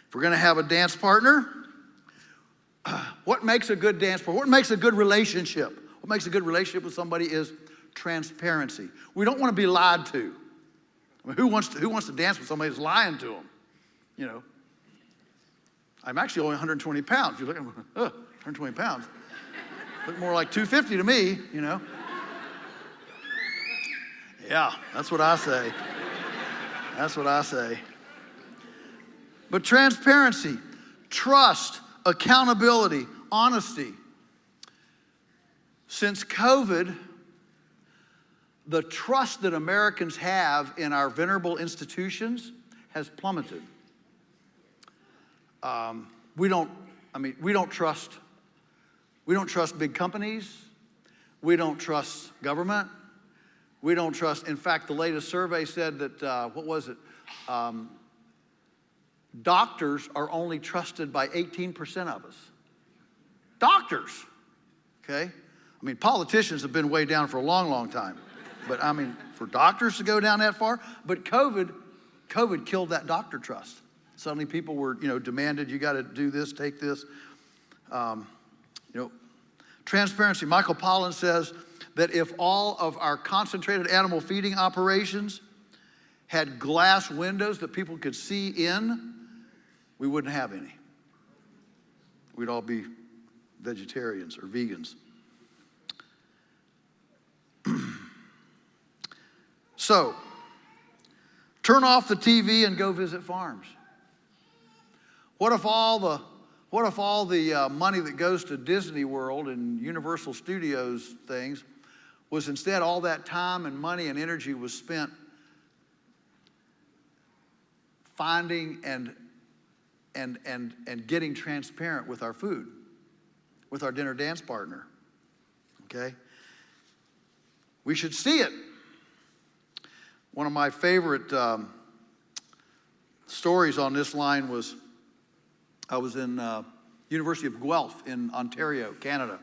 if we're going to have a dance partner, what makes a good dance partner? What makes a good relationship? What makes a good relationship with somebody is transparency. We don't want to be lied to. I mean, who wants to dance with somebody who's lying to them? I'm actually only 120 pounds. You look at me, 120 pounds. Look more like 250 to me, Yeah, that's what I say. That's what I say. But transparency, trust, accountability, honesty. Since COVID, the trust that Americans have in our venerable institutions has plummeted. We don't trust big companies. We don't trust government. We don't trust, in fact, the latest survey said that, doctors are only trusted by 18% of us. Doctors, okay? I mean, politicians have been way down for a long, long time. But I mean, for doctors to go down that far, but COVID killed that doctor trust. Suddenly people were, demanded, you got to do this, take this. Transparency. Michael Pollan says that if all of our concentrated animal feeding operations had glass windows that people could see in, we wouldn't have any. We'd all be vegetarians or vegans. So, turn off the TV and go visit farms. What if all the money that goes to Disney World and Universal Studios things was instead all that time and money and energy was spent finding and getting transparent with our food, with our dinner dance partner, okay? We should see it. One of my favorite stories on this line was, I was in University of Guelph in Ontario, Canada,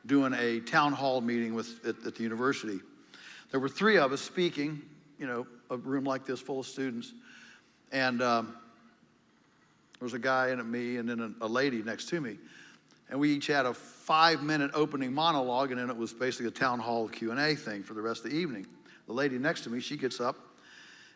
doing a town hall meeting at the university. There were 3 of us speaking, a room like this full of students. And there was a guy and me and then a lady next to me. And we each had a 5-minute opening monologue, and then it was basically a town hall Q&A thing for the rest of the evening. The lady next to me, she gets up,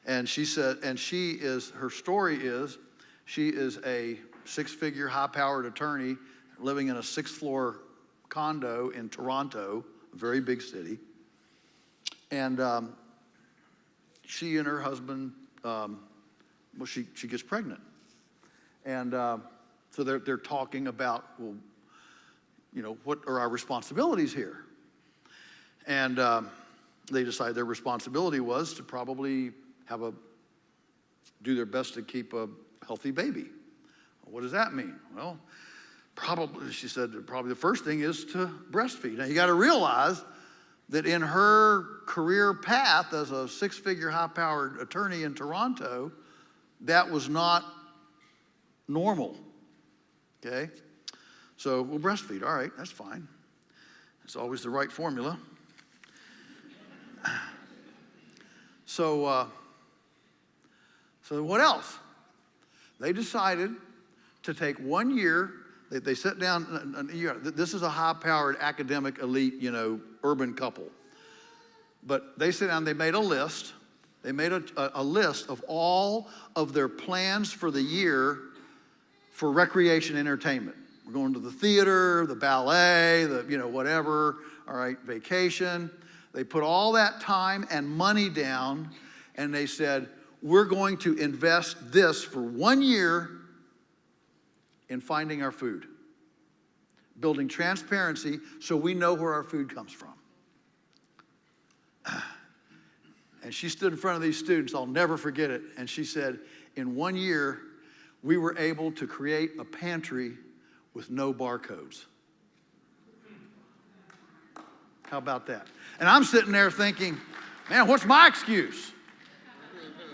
and she said, her story is, she is a 6-figure, high-powered attorney living in a 6th-floor condo in Toronto, a very big city. And she and her husband, she gets pregnant. And so they're talking about, well, what are our responsibilities here? And they decided their responsibility was to probably do their best to keep a healthy baby. What does that mean? Well, she said, probably the first thing is to breastfeed. Now, you got to realize that in her career path as a 6-figure, high-powered attorney in Toronto, that was not normal, okay? So we'll breastfeed. All right, that's fine. It's always the right formula. So what else? They decided to take 1 year. They sat down. This is a high-powered academic elite, urban couple. But they sat down. They made a list. They made a list of all of their plans for the year for recreation entertainment. We're going to the theater, the ballet, whatever. All right, vacation. They put all that time and money down, and they said, we're going to invest this for 1 year in finding our food, building transparency so we know where our food comes from. And she stood in front of these students, I'll never forget it, and she said, in 1 year, we were able to create a pantry with no barcodes. How about that? And I'm sitting there thinking, man, what's my excuse?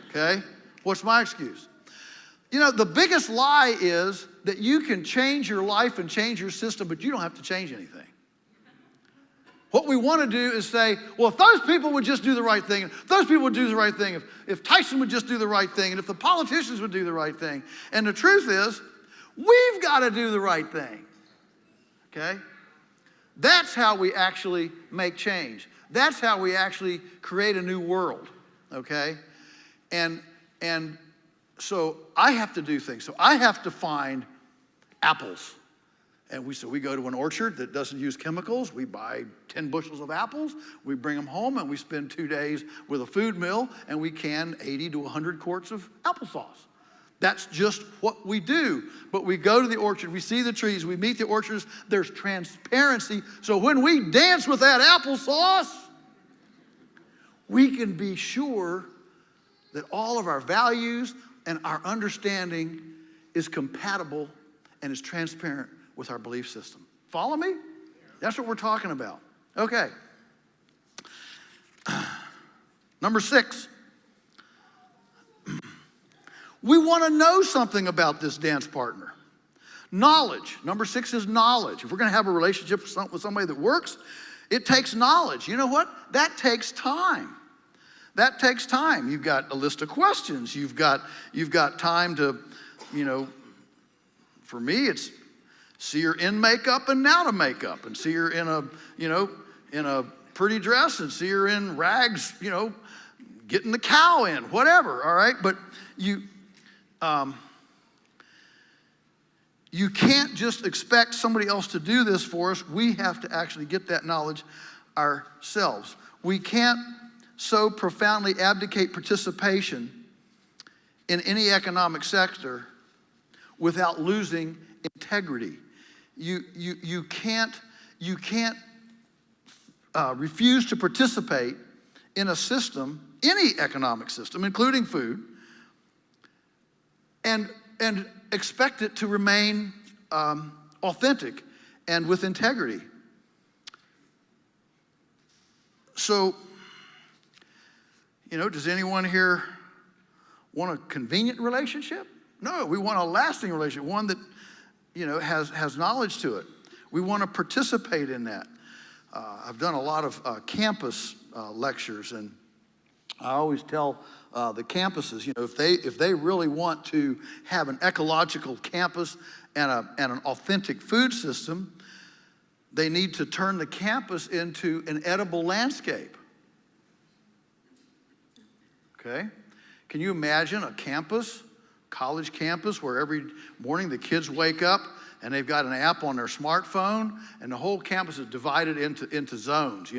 Okay? What's my excuse? The biggest lie is that you can change your life and change your system, but you don't have to change anything. What we want to do is say, well, if those people would just do the right thing, if those people would do the right thing, if Tyson would just do the right thing, and if the politicians would do the right thing. And the truth is, we've got to do the right thing. Okay? That's how we actually make change. That's how we actually create a new world. Okay? And so I have to do things. So I have to find apples. And we go to an orchard that doesn't use chemicals. We buy 10 bushels of apples. We bring them home, and we spend 2 days with a food mill, and we can 80 to 100 quarts of applesauce. That's just what we do. But we go to the orchard, we see the trees, we meet the orchards, there's transparency. So when we dance with that applesauce, we can be sure that all of our values and our understanding is compatible and is transparent with our belief system. Follow me? That's what we're talking about. Okay. Number 6. We want to know something about this dance partner. Knowledge. Number 6 is knowledge. If we're going to have a relationship with somebody that works, it takes knowledge. You know what? That takes time. That takes time. You've got a list of questions. You've got time to, for me, it's see her in makeup and out of makeup, and see her in a pretty dress, and see her in rags, getting the cow in, whatever, all right? But you can't just expect somebody else to do this for us. We have to actually get that knowledge ourselves. We can't so profoundly abdicate participation in any economic sector without losing integrity. You can't refuse to participate in a system, any economic system, including food, and expect it to remain authentic and with integrity. So, does anyone here want a convenient relationship? No, we want a lasting relationship, one that has knowledge to it. We want to participate in that. I've done a lot of campus lectures, and I always tell the campuses, if they really want to have an ecological campus and an authentic food system, they need to turn the campus into an edible landscape. Okay? Can you imagine a campus, college campus, where every morning the kids wake up and they've got an app on their smartphone, and the whole campus is divided into zones,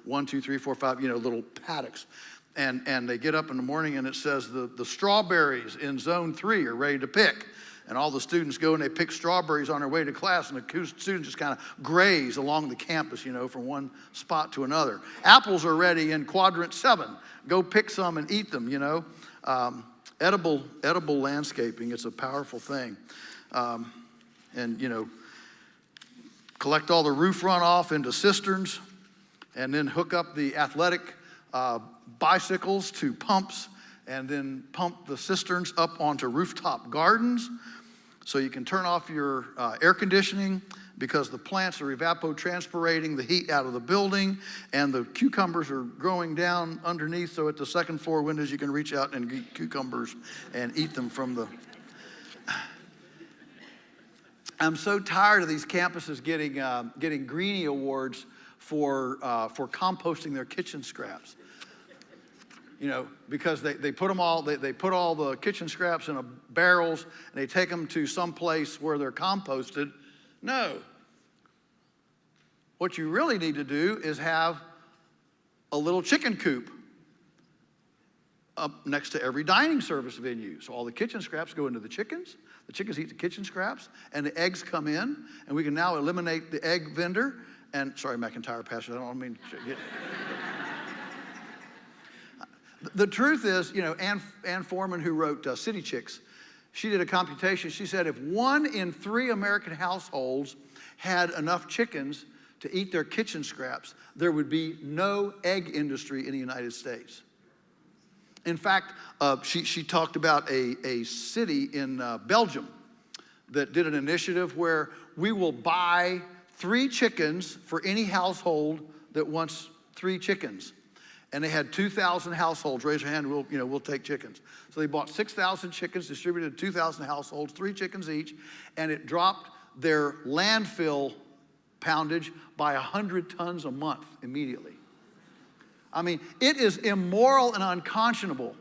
1, 2, 3, 4, 5, little paddocks. And they get up in the morning and it says the strawberries in zone 3 are ready to pick. And all the students go and they pick strawberries on their way to class, and the students just kind of graze along the campus, from one spot to another. Apples are ready in quadrant 7. Go pick some and eat them, Edible landscaping, it's a powerful thing. Collect all the roof runoff into cisterns, and then hook up the athletic bicycles to pumps, and then pump the cisterns up onto rooftop gardens so you can turn off your air conditioning, because the plants are evapotranspirating the heat out of the building, and the cucumbers are growing down underneath, so at the second floor windows you can reach out and get cucumbers and eat them from the... I'm so tired of these campuses getting Greenie Awards for composting their kitchen scraps. Because they put them all, they put all the kitchen scraps in barrels, and they take them to some place where they're composted. No. What you really need to do is have a little chicken coop up next to every dining service venue. So all the kitchen scraps go into the chickens eat the kitchen scraps, and the eggs come in, and we can now eliminate the egg vendor. And sorry, McIntyre Pastures, I don't mean to get... The truth is, Ann Foreman, who wrote City Chicks, she did a computation. She said if 1 in 3 American households had enough chickens to eat their kitchen scraps, there would be no egg industry in the United States. In fact, she talked about a city in Belgium that did an initiative where we will buy 3 chickens for any household that wants 3 chickens. And they had 2,000 households. Raise your hand, we'll take chickens. So they bought 6,000 chickens, distributed to 2,000 households, 3 chickens each, and it dropped their landfill poundage by 100 tons a month immediately. I mean, it is immoral and unconscionable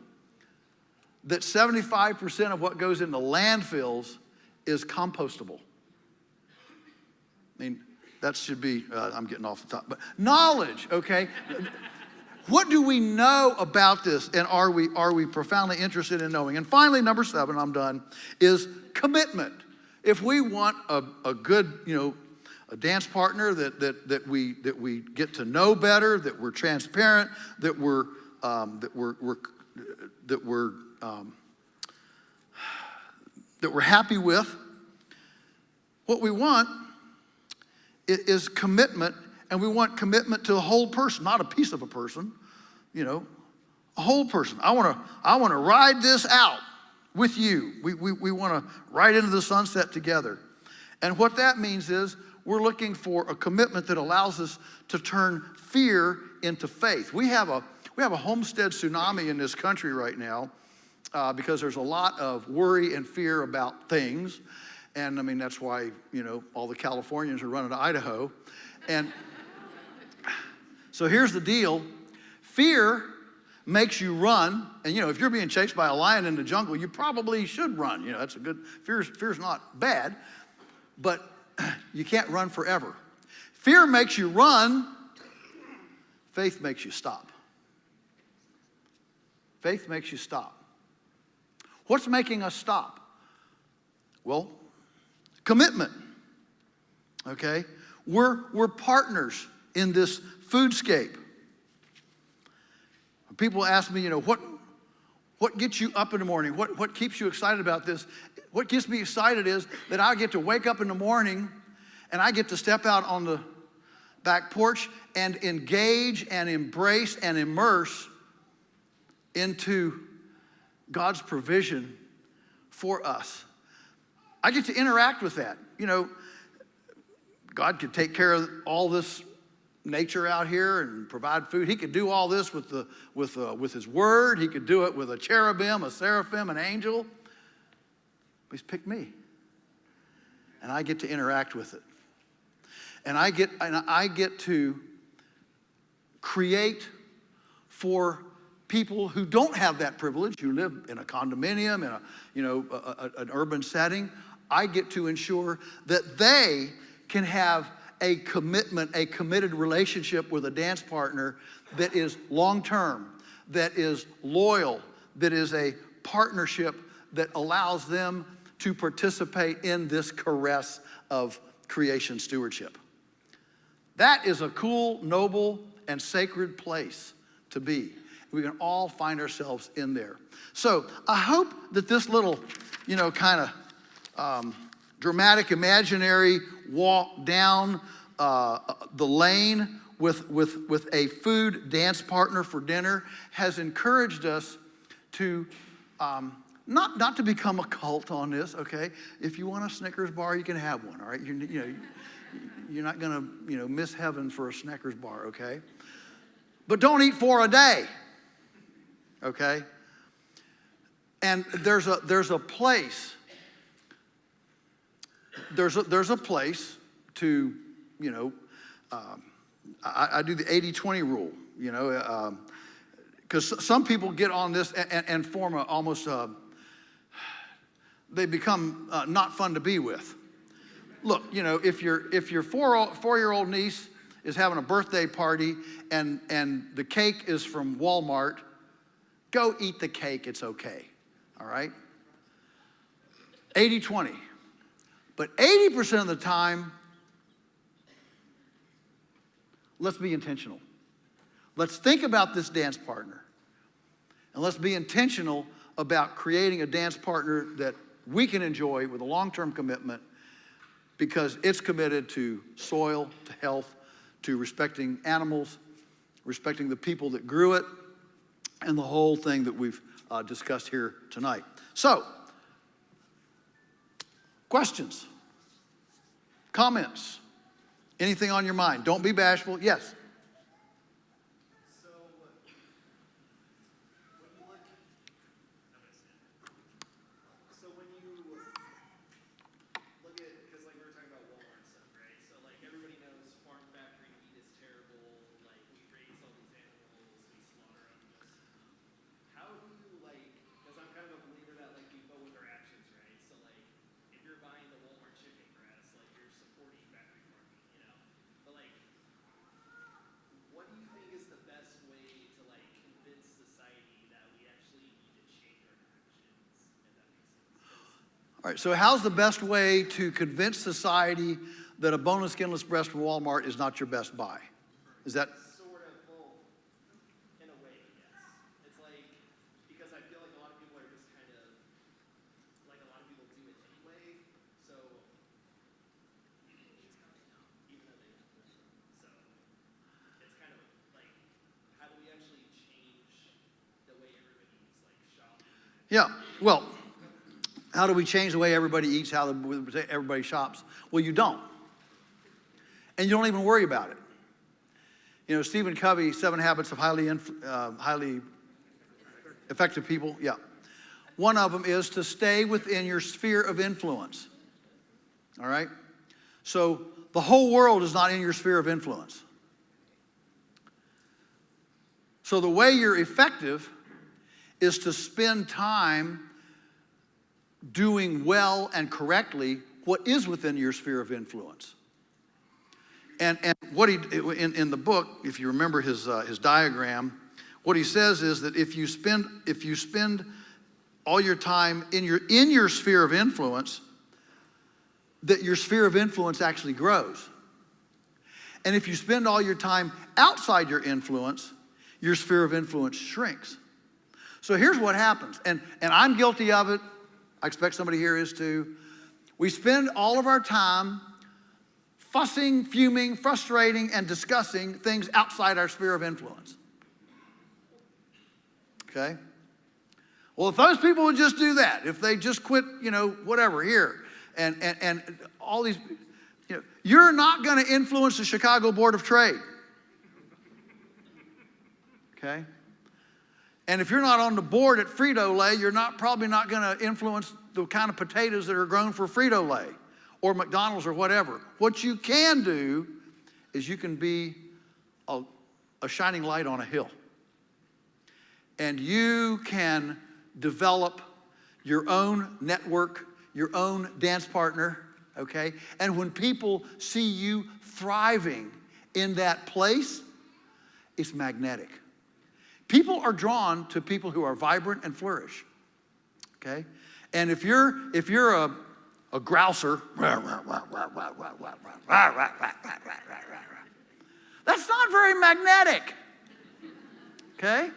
that 75% of what goes into landfills is compostable. I mean, that should be, I'm getting off the top, but knowledge, okay? What do we know about this, and are we profoundly interested in knowing? And finally, number 7, I'm done, is commitment. If we want a good, a dance partner that we get to know better, that we're transparent, that we're happy with, what we want is commitment. And we want commitment to the whole person, not a piece of a person, a whole person. I want to ride this out with you. We want to ride into the sunset together. And what that means is we're looking for a commitment that allows us to turn fear into faith. We have a homestead tsunami in this country right now because there's a lot of worry and fear about things. And I mean, that's why, all the Californians are running to Idaho. And so here's the deal. Fear makes you run. And, if you're being chased by a lion in the jungle, you probably should run. That's a good, fear's not bad, but you can't run forever. Fear makes you run. Faith makes you stop. Faith makes you stop. What's making us stop? Well, commitment. Okay? We're partners in this foodscape. People ask me, what gets you up in the morning? What keeps you excited about this? What gets me excited is that I get to wake up in the morning and I get to step out on the back porch and engage and embrace and immerse into God's provision for us. I get to interact with that. God could take care of all this nature out here and provide food. He could do all this with his word. He could do it with a cherubim, a seraphim, an angel. But he's picked me. And I get to interact with it. And I get to create for people who don't have that privilege, who live in a condominium, in an urban setting. I get to ensure that they can have a committed relationship with a dance partner that is long-term, that is loyal, that is a partnership that allows them to participate in this caress of creation stewardship. That is a cool, noble, and sacred place to be. We can all find ourselves in there. So I hope that this little, kind of dramatic, imaginary walk down the lane with a food dance partner for dinner has encouraged us to not to become a cult on this, okay? If you want a Snickers bar, you can have one, all right? You're not gonna, miss heaven for a Snickers bar, okay? But don't eat 4 a day, okay? And there's a place. There's a place to, I do the 80-20 rule, because some people get on this and form they become not fun to be with. Look, if your 4-year-old niece is having a birthday party and the cake is from Walmart, go eat the cake, it's okay, all right? 80-20. But 80% of the time, let's be intentional. Let's think about this dance partner. And let's be intentional about creating a dance partner that we can enjoy with a long-term commitment, because it's committed to soil, to health, to respecting animals, respecting the people that grew it, and the whole thing that we've discussed here tonight. So, questions? Comments? Anything on your mind? Don't be bashful. Yes? All right, so how's the best way to convince society that a boneless, skinless breast from Walmart is not your best buy? Is that? Sort of, well, in a way, yes. It's like, because I feel like a lot of people are just kind of, like a lot of people do it anyway, so, even though they don't. So, it's kind of like, how do we actually change the way everybody's like shopping? Yeah, well, how do we change the way everybody eats, how everybody shops? Well, you don't. And you don't even worry about it. Stephen Covey, 7 Habits of Highly Effective People. Yeah. One of them is to stay within your sphere of influence. All right? So the whole world is not in your sphere of influence. So the way you're effective is to spend time doing well and correctly what is within your sphere of influence. And what he in the book, if you remember his diagram, what he says is that if you spend all your time in your sphere of influence, that your sphere of influence actually grows. And if you spend all your time outside your influence, your sphere of influence shrinks. So here's what happens, and I'm guilty of it. I expect somebody here is too. We spend all of our time fussing, fuming, frustrating, and discussing things outside our sphere of influence. Okay? Well, if those people would just do that, if they just quit, whatever here, and all these, you're not going to influence the Chicago Board of Trade. okay? And if you're not on the board at Frito-Lay, you're probably not going to influence the kind of potatoes that are grown for Frito-Lay or McDonald's or whatever. What you can do is you can be a shining light on a hill. And you can develop your own network, your own dance partner, okay? And when people see you thriving in that place, it's magnetic. People are drawn to people who are vibrant and flourish, okay? And if you're a grouser, that's not very magnetic, okay?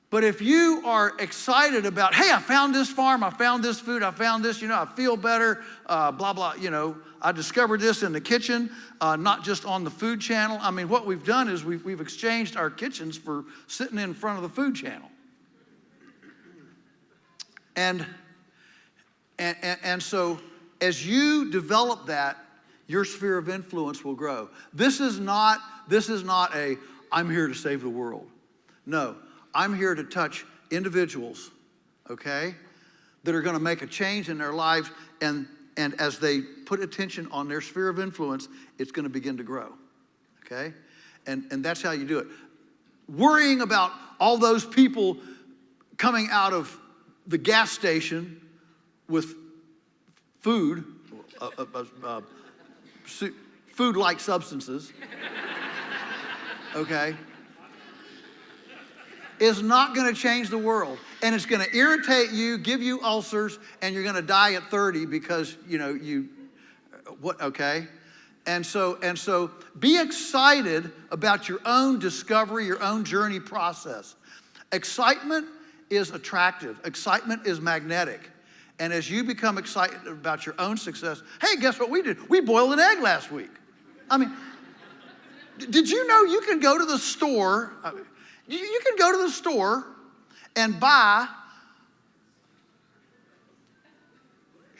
But if you are excited about, hey, I found this farm, I found this food, I found this, I feel better, blah, blah, I discovered this in the kitchen, not just on the food channel. I mean, what we've done is we've exchanged our kitchens for sitting in front of the food channel. And so as you develop that, your sphere of influence will grow. This is not a, I'm here to save the world. No, I'm here to touch individuals, okay, that are going to make a change in their lives, and as they put attention on their sphere of influence, it's going to begin to grow, okay? And that's how you do it. Worrying about all those people coming out of the gas station with food, food-like substances, okay, is not going to change the world. And it's going to irritate you, give you ulcers, and you're going to die at 30 because, okay? And so be excited about your own discovery, your own journey process. Excitement is attractive. Excitement is magnetic. And as you become excited about your own success, hey, guess what we did? We boiled an egg last week. I mean, did you know you can go to the store, you can go to the store and buy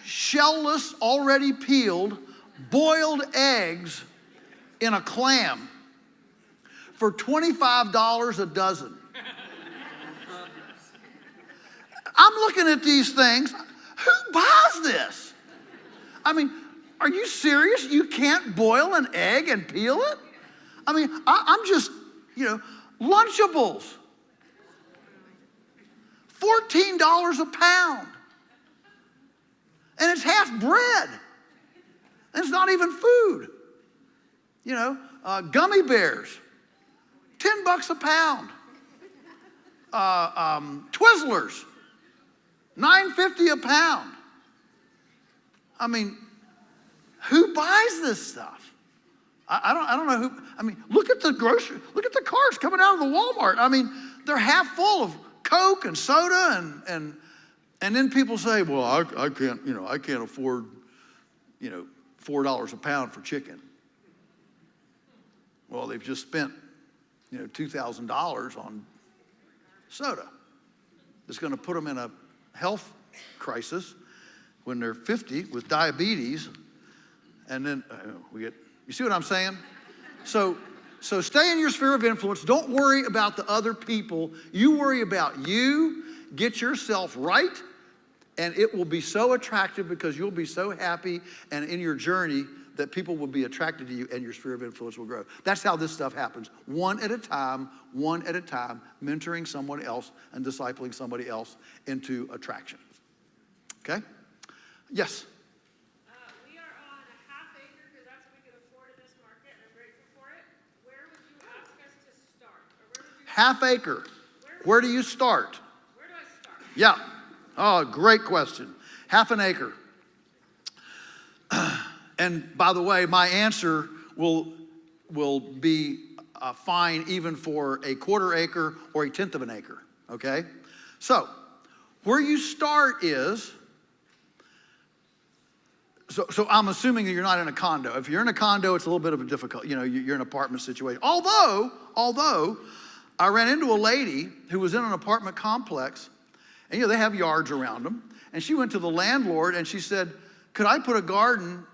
shellless, already peeled, boiled eggs in a clam for $25 a dozen. I'm looking at these things. Who buys this? I mean, are you serious? You can't boil an egg and peel it? I mean, I'm just, Lunchables. $14 a pound. And it's half bread. And it's not even food. Gummy bears. $10 a pound. Twizzlers. $9.50 a pound. I mean, who buys this stuff? I don't know who. I mean, look at the cars coming out of the Walmart. I mean, they're half full of Coke and soda, and then people say, well, I can't afford, $4 a pound for chicken. Well, they've just spent, $2,000 on soda. It's going to put them in a health crisis when they're 50 with diabetes, and then you see what I'm saying? So stay in your sphere of influence. Don't worry about the other people. You worry about you. Get yourself right, and it will be so attractive because you'll be so happy and in your journey that people will be attracted to you and your sphere of influence will grow. That's how this stuff happens. One at a time, mentoring someone else and discipling somebody else into attraction. Okay? Yes? We are on a half acre because that's what we can afford in this market, and I'm grateful for it. Where would you ask us to start? Or where would you half acre. Where do you start? Where do I start? Yeah. Oh, great question. Half an acre. And by the way, my answer will be fine even for a quarter acre or a tenth of an acre, okay? So, where you start is, so I'm assuming that you're not in a condo. If you're in a condo, it's a little bit of a difficult, you're in an apartment situation. Although, I ran into a lady who was in an apartment complex, and they have yards around them, and she went to the landlord and she said, could I put a garden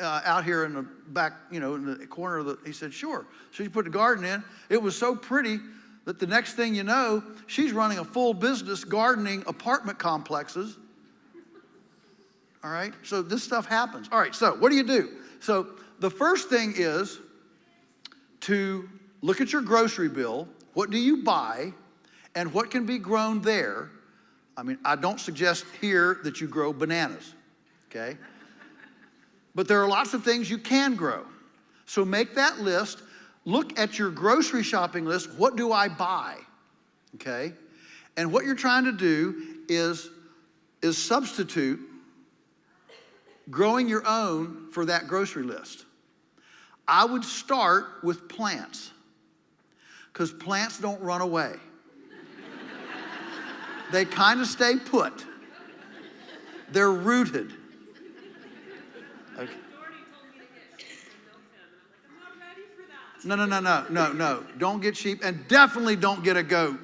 out here in the back, in the corner of the, he said, sure. So she put the garden in. It was so pretty that the next thing you know, she's running a full business gardening apartment complexes. All right, so this stuff happens. All right, so what do? So the first thing is to look at your grocery bill. What do you buy and what can be grown there? I mean, I don't suggest here that you grow bananas, okay? But there are lots of things you can grow. So make that list. Look at your grocery shopping list. What do I buy? Okay? And what you're trying to do is substitute growing your own for that grocery list. I would start with plants, because plants don't run away. They kind of stay put. They're rooted. Okay. Doherty told me to get sheep and milk them, and I'm like, I'm not ready for that. No. Don't get sheep, and definitely don't get a goat.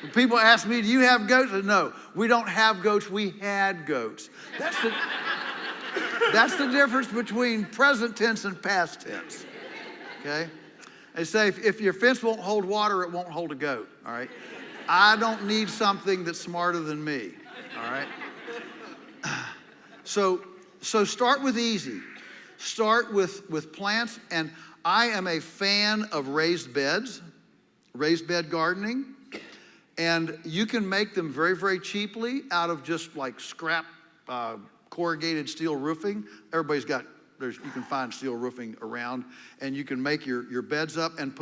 When people ask me, do you have goats? I say, no, we don't have goats. We had goats. That's the difference between present tense and past tense. Okay? They say if your fence won't hold water, it won't hold a goat. All right? I don't need something that's smarter than me. All right? So start with easy. Start with plants, and I am a fan of raised bed gardening, and you can make them very, very cheaply out of just like scrap corrugated steel roofing. Everybody's got, you can find steel roofing around, and you can make your beds up and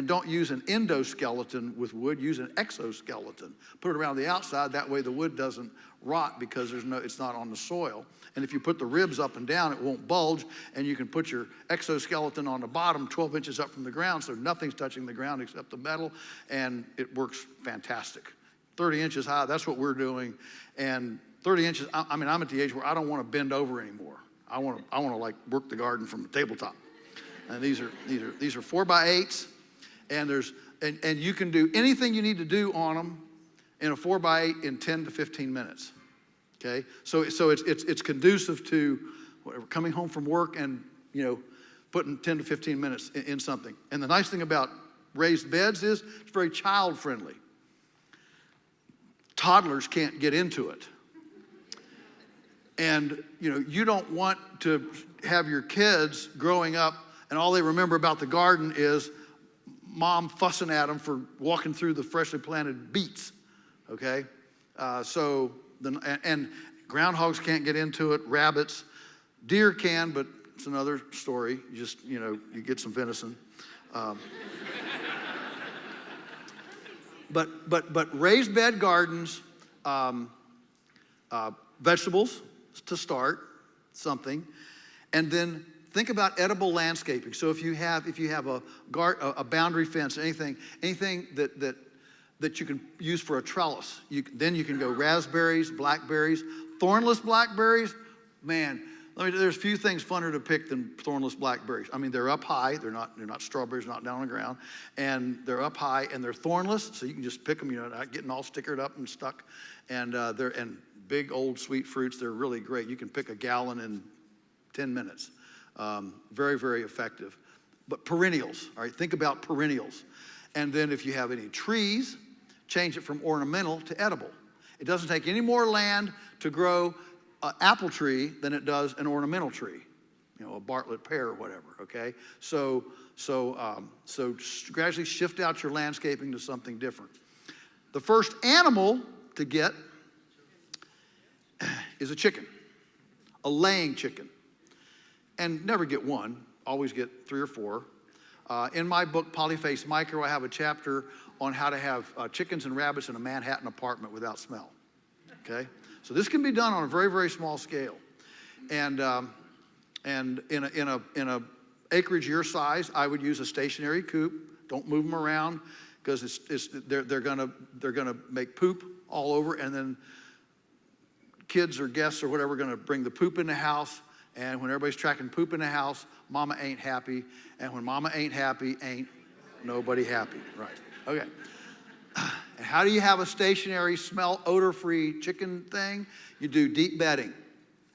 don't use an endoskeleton with wood, use an exoskeleton. Put it around the outside, that way the wood doesn't rot because it's not on the soil. And if you put the ribs up and down, it won't bulge, and you can put your exoskeleton on the bottom 12 inches up from the ground, so nothing's touching the ground except the metal, and it works fantastic. 30 inches high, that's what we're doing. And 30 inches, I'm at the age where I don't want to bend over anymore. I want to like work the garden from the tabletop. And these are 4x8s, and you can do anything you need to do on them in a 4x8 in 10 to 15 minutes. Okay, so it's conducive to whatever, coming home from work and putting 10 to 15 minutes in something. And the nice thing about raised beds is it's very child friendly. Toddlers can't get into it. And you don't want to have your kids growing up and all they remember about the garden is mom fussing at them for walking through the freshly planted beets. Okay, and groundhogs can't get into it. Rabbits, deer can, but it's another story. You just you get some venison. But raised bed gardens, vegetables to start, something, and then think about edible landscaping. So if you have a boundary fence, anything that you can use for a trellis, then you can go raspberries, blackberries, thornless blackberries. Man, there's few things funner to pick than thornless blackberries. I mean, they're up high. They're not strawberries, not down on the ground, and they're up high and they're thornless, so you can just pick them. Not getting all stickered up and stuck, and they're big old sweet fruits. They're really great. You can pick a gallon in 10 minutes. Very, very effective. But perennials, all right, think about perennials. And then if you have any trees, change it from ornamental to edible. It doesn't take any more land to grow an apple tree than it does an ornamental tree, a Bartlett pear or whatever, okay? So gradually shift out your landscaping to something different. The first animal to get is a chicken, a laying chicken. And never get one, always get 3 or 4. In my book, Polyface Micro, I have a chapter on how to have chickens and rabbits in a Manhattan apartment without smell, okay? So this can be done on a very, very small scale. And in a acreage your size, I would use a stationary coop. Don't move them around because they're gonna make poop all over, and then kids or guests or whatever are gonna bring the poop in the house. And when everybody's tracking poop in the house, mama ain't happy. And when mama ain't happy, ain't nobody happy. Right. Okay. How do you have a stationary, smell, odor-free chicken thing? You do deep bedding.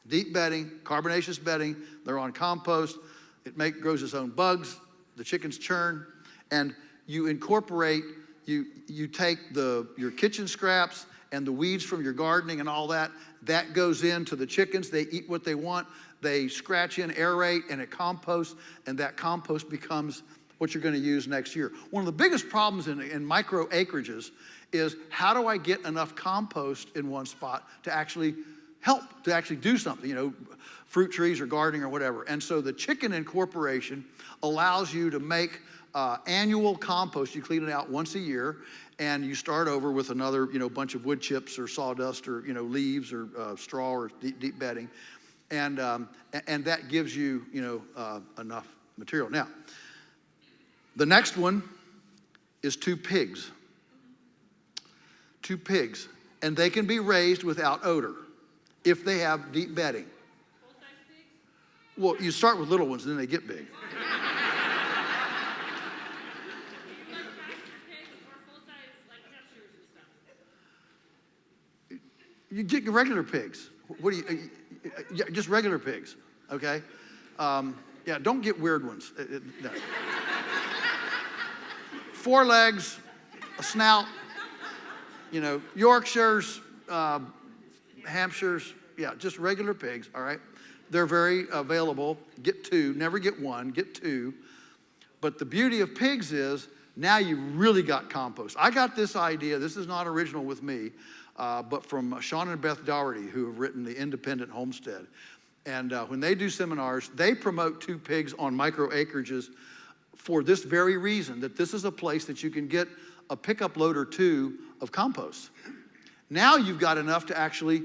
Deep bedding, carbonaceous bedding. They're on compost. It grows its own bugs. The chickens churn. And you incorporate, you take your kitchen scraps and the weeds from your gardening and all that. That goes into the chickens. They eat what they want. They scratch in, aerate, and it composts. And that compost becomes what you're going to use next year. One of the biggest problems in micro acreages is, how do I get enough compost in one spot to actually help, to actually do something, fruit trees or gardening or whatever. And so the chicken incorporation allows you to make annual compost. You clean it out once a year, and you start over with another, bunch of wood chips or sawdust or, leaves or straw or deep bedding. And that gives you, enough material. Now, the next one is 2 pigs. 2 pigs. And they can be raised without odor if they have deep bedding. Full-size pigs? Well, you start with little ones, and then they get big. Do you like pasture pigs or full-size, like Pastures and stuff? You get regular pigs. What do you, yeah, just regular pigs, okay? Yeah, don't get weird ones. No. 4 legs, a snout, Yorkshires, Hampshires, yeah, just regular pigs, all right? They're very available. Get 2, never get 1, get 2. But the beauty of pigs is, now you really got compost. I got this idea, this is not original with me, but from Sean and Beth Dougherty, who have written The Independent Homestead. And when they do seminars, they promote 2 pigs on micro acreages for this very reason, that this is a place that you can get a pickup load or 2 of compost. Now you've got enough to actually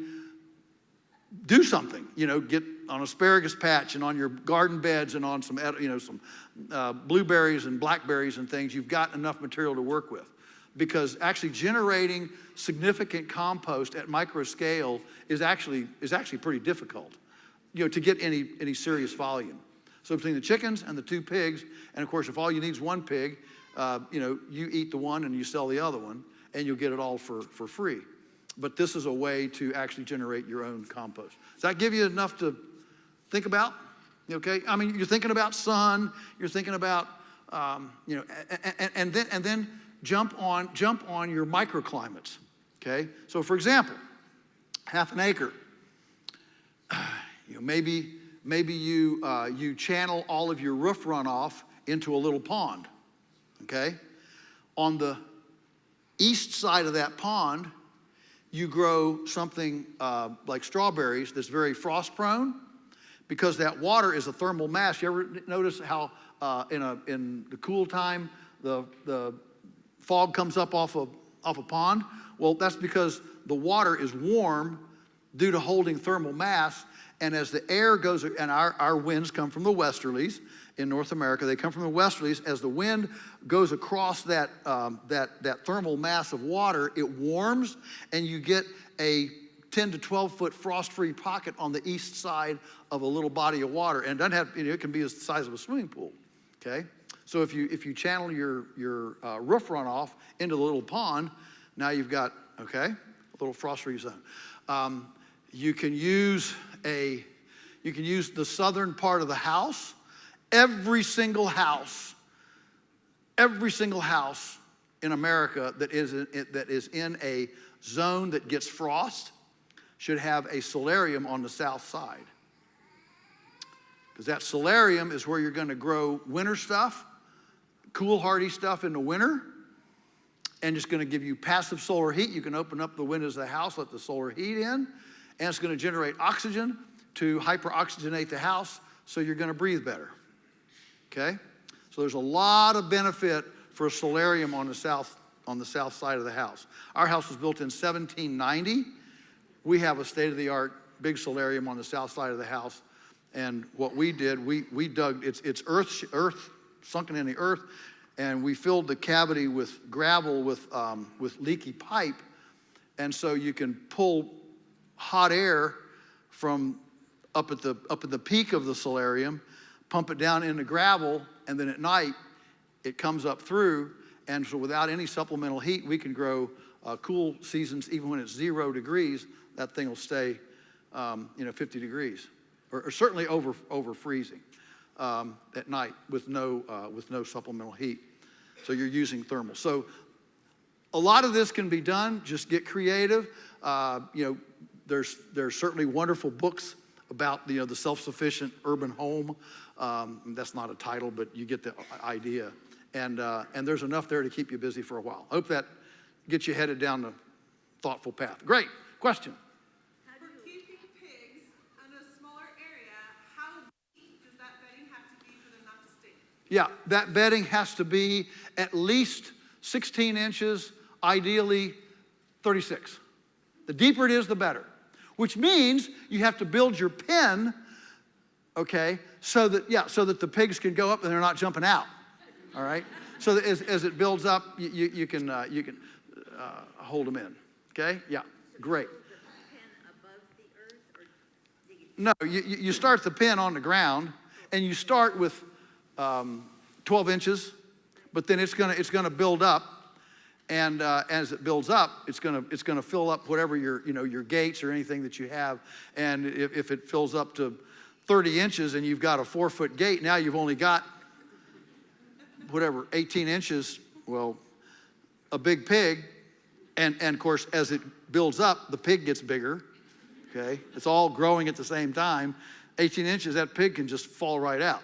do something, get on asparagus patch and on your garden beds and on some blueberries and blackberries and things. You've got enough material to work with, because actually generating significant compost at micro scale is actually pretty difficult, to get any serious volume. So between the chickens and the 2 pigs, and of course, if all you need is 1 pig, you eat the one and you sell the other one, and you'll get it all for free. But this is a way to actually generate your own compost. Does that give you enough to think about? Okay, I mean, you're thinking about sun, you're thinking about, and then jump on your microclimates. Okay, so for example, half an acre. Maybe you channel all of your roof runoff into a little pond. Okay, on the east side of that pond, you grow something like strawberries that's very frost prone, because that water is a thermal mass. You ever notice how in the cool time the fog comes up off a pond? Well, that's because the water is warm due to holding thermal mass. And as the air goes, and our winds come from the westerlies in North America, they come from the westerlies. As the wind goes across that thermal mass of water, it warms, and you get a 10 to 12 foot frost-free pocket on the east side of a little body of water. And it doesn't have, it can be the size of a swimming pool. Okay, so if you channel your roof runoff into the little pond, now you've got a little frost-free zone. You can use the southern part of the house. Every single house in America that is in a zone that gets frost should have a solarium on the south side. Because that solarium is where you're going to grow winter stuff, cool, hardy stuff in the winter, and it's going to give you passive solar heat. You can open up the windows of the house, let the solar heat in, and it's going to generate oxygen to hyperoxygenate the house, so you're going to breathe better. Okay? So there's a lot of benefit for a solarium on the south side of the house. Our house was built in 1790. We have a state-of-the-art big solarium on the south side of the house. And what we did, we dug, it's earth sunken in the earth, and we filled the cavity with gravel with leaky pipe. And so you can pull hot air from up at the peak of the solarium, pump it down into gravel, and then at night it comes up through, And so without any supplemental heat, we can grow cool seasons. Even when it's 0 degrees, that thing will stay 50 degrees, or certainly over freezing at night with no supplemental heat. So you're using thermal. So a lot of this can be done. Just get creative. There's certainly wonderful books about the self-sufficient urban home. That's not a title, but you get the idea. And there's enough there to keep you busy for a while. I hope that gets you headed down the thoughtful path. Great question. For keeping pigs in a smaller area, how deep does that bedding have to be for them not to stink? Yeah, that bedding has to be at least 16 inches, ideally 36. The deeper it is, the better. Which means you have to build your pen, okay, so that the pigs can go up and they're not jumping out. All right. So that as it builds up, you can hold them in. Okay. Yeah. Great. No, you start the pen on the ground, and you start with 12 inches, but then it's gonna build up, and as it builds up, it's gonna fill up whatever your gates or anything that you have, and if it fills up to 30 inches and you've got a 4-foot gate, now you've only got 18 inches. Well, a big pig, and of course as it builds up, the pig gets bigger. Okay, it's all growing at the same time. 18 inches, that pig can just fall right out.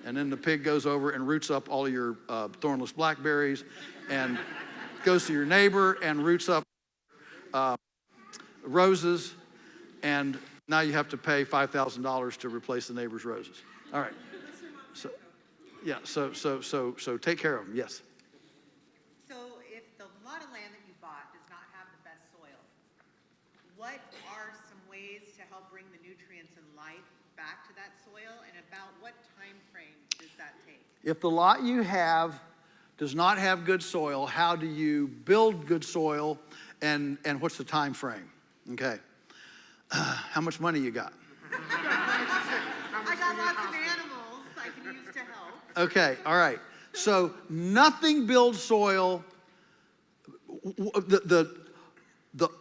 And then the pig goes over and roots up all your thornless blackberries and goes to your neighbor and roots up roses. And now you have to pay $5,000 to replace the neighbor's roses. All right. So, yeah, so take care of them, yes. So if the lot of land that you bought does not have the best soil, what are some ways to help bring the nutrients and life back to that soil, and about what time frame does that take? If the lot you have does not have good soil, how do you build good soil, and what's the time frame? Okay. How much money you got? I got lots of animals I can use to help. Okay, all right. So nothing builds soil.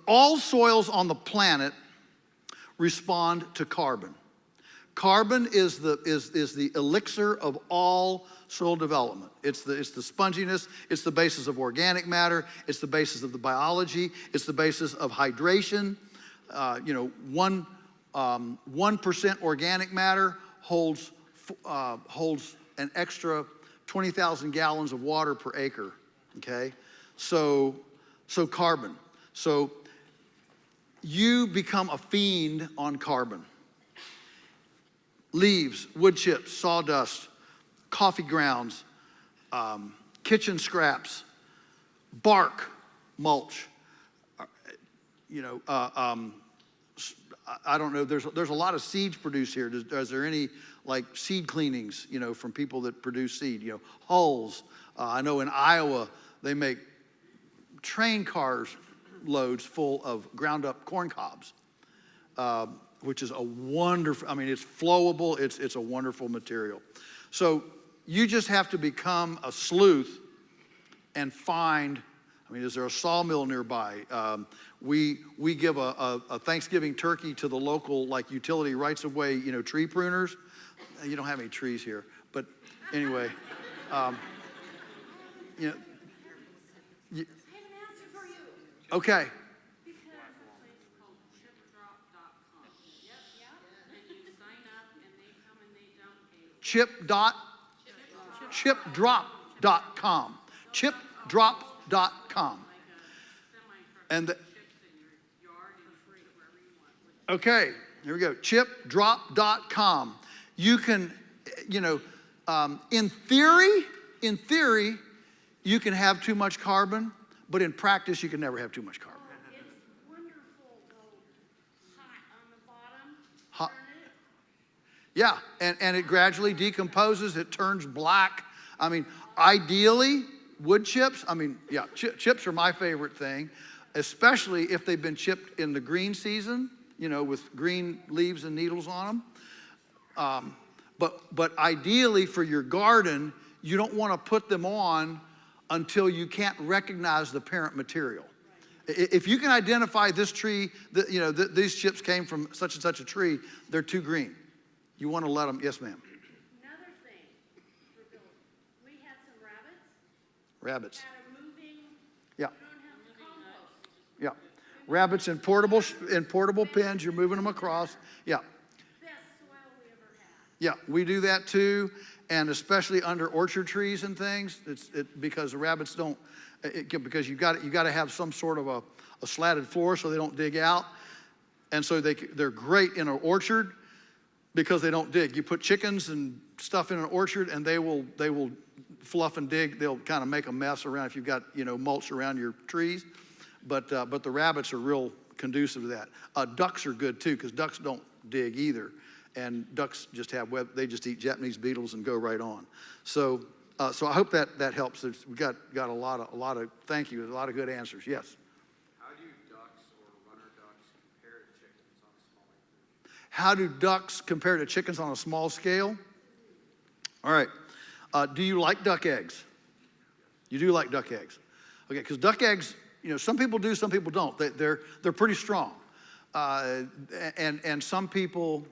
All soils on the planet respond to carbon. Carbon is the elixir of all soil development. It's the sponginess. It's the basis of organic matter. It's the basis of the biology. It's the basis of hydration. 1% organic matter holds an extra 20,000 gallons of water per acre. Okay, so carbon. So you become a fiend on carbon. Leaves, wood chips, sawdust, coffee grounds, kitchen scraps, bark, mulch. I don't know. There's a lot of seeds produced here. Is there any like seed cleanings? From people that produce seed. Hulls. I know in Iowa they make train cars loads full of ground up corn cobs, which is a wonderful. It's flowable. It's a wonderful material. So you just have to become a sleuth and find. Is there a sawmill nearby? We give a Thanksgiving turkey to the local utility rights of way tree pruners. You don't have any trees here, but anyway, I have an answer for you. Okay. Because a place called chipdrop.com. Yep. And you sign up and they come and they dump Chipdrop.com. Chipdrop.com. And okay, here we go. Chipdrop.com. You can, in theory, you can have too much carbon, but in practice, you can never have too much carbon. It's wonderful, though. Hot on the bottom. Hot. Turn it. Yeah, and it gradually decomposes. It turns black. Ideally, wood chips. Chips are my favorite thing, especially if they've been chipped in the green season, with green leaves and needles on them. But ideally for your garden, you don't want to put them on until you can't recognize the parent material. If you can identify this tree, these chips came from such and such a tree, they're too green. You want to let them, yes ma'am. Another thing for Bill, we had some rabbits. Rabbits, Had a moving, yeah, we don't have compost. yeah. Rabbits in portable pens, you're moving them across, yeah. Best soil we ever had. Yeah, we do that too, and especially under orchard trees and things, because the rabbits don't, because you got to have some sort of a slatted floor so they don't dig out, and so they're great in an orchard because they don't dig. You put chickens and stuff in an orchard, and they will fluff and dig. They'll kind of make a mess around if you've got mulch around your trees, but the rabbits are real conducive to that. Ducks are good too because ducks don't dig either. And ducks just they just eat Japanese beetles and go right on. So I hope that helps. We got a lot of thank you, a lot of good answers. Yes. How do ducks or runner ducks compare to chickens on a small acreage? How do ducks compare to chickens on a small scale? All right. Do you like duck eggs? You do like duck eggs, okay? Because duck eggs, some people do, some people don't. They're pretty strong, and some people.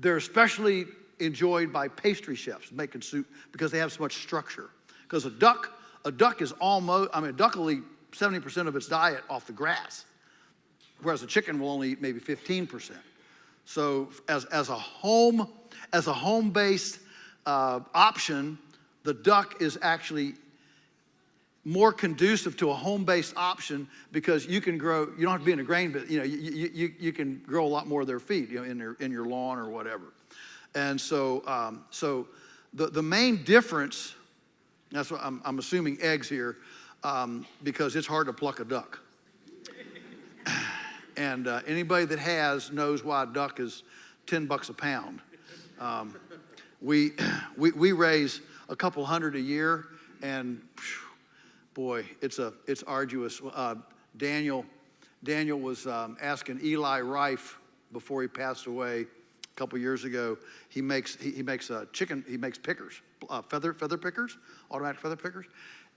They're especially enjoyed by pastry chefs making soup because they have so much structure. Because a duck is almost, a duck will eat 70% of its diet off the grass, whereas a chicken will only eat maybe 15%. So as a home-based option, the duck is actually more conducive to a home-based option because you can grow. You don't have to be in a grain, but you can grow a lot more of their feed, in your lawn or whatever. And so the main difference. That's what I'm assuming eggs here, because it's hard to pluck a duck. And anybody that has knows why a duck is $10 a pound. We raise a couple hundred a year, and boy, it's arduous. Daniel was asking Eli Rife before he passed away a couple years ago. He makes pickers, feather pickers, automatic feather pickers,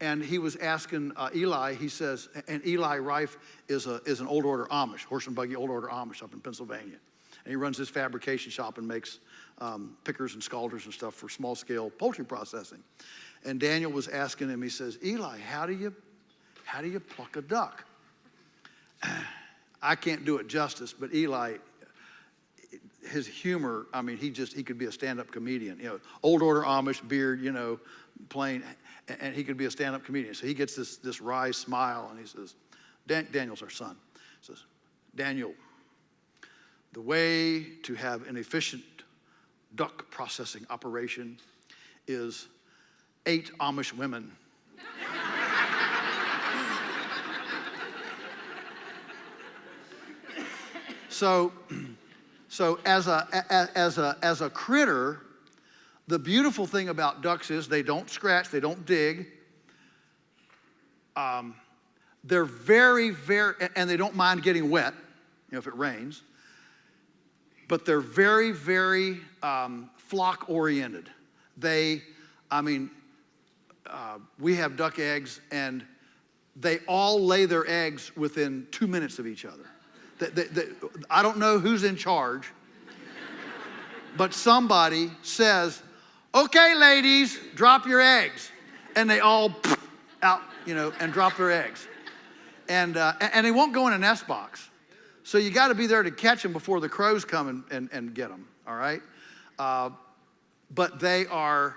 and he was asking Eli. He says, and Eli Rife is an old order Amish, horse and buggy old order Amish up in Pennsylvania, and he runs this fabrication shop and makes pickers and scalders and stuff for small scale poultry processing. And Daniel was asking him, he says, Eli, how do you pluck a duck? I can't do it justice, but Eli, his humor, he could be a stand-up comedian. Old order Amish, beard, plain, and he could be a stand-up comedian. So he gets this wry smile, and he says, Daniel's our son. He says, Daniel, the way to have an efficient duck processing operation is 8 Amish women. So as a critter, the beautiful thing about ducks is they don't scratch, they don't dig. They're very, very, and they don't mind getting wet, if it rains. But they're very, very flock oriented. We have duck eggs, and they all lay their eggs within 2 minutes of each other. I don't know who's in charge, but somebody says, okay, ladies, drop your eggs. And they all out, and drop their eggs. And they won't go in a nest box. So you got to be there to catch them before the crows come and get them, all right? But they are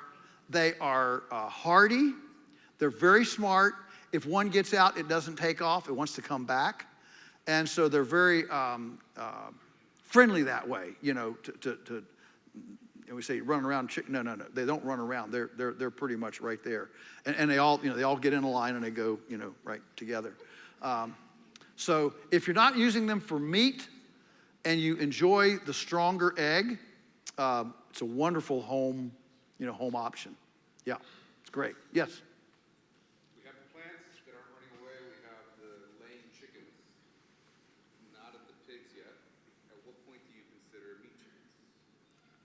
hardy. They're very smart. If one gets out, it doesn't take off. It wants to come back. And so they're very friendly that way, and we say run around chicken. No. They don't run around. They're pretty much right there. And they all get in a line and they go, right together. So if you're not using them for meat and you enjoy the stronger egg, it's a wonderful home option. Yeah, it's great. Yes. We have the plants that aren't running away. We have the laying chickens, not at the pigs yet. At what point do you consider meat chickens?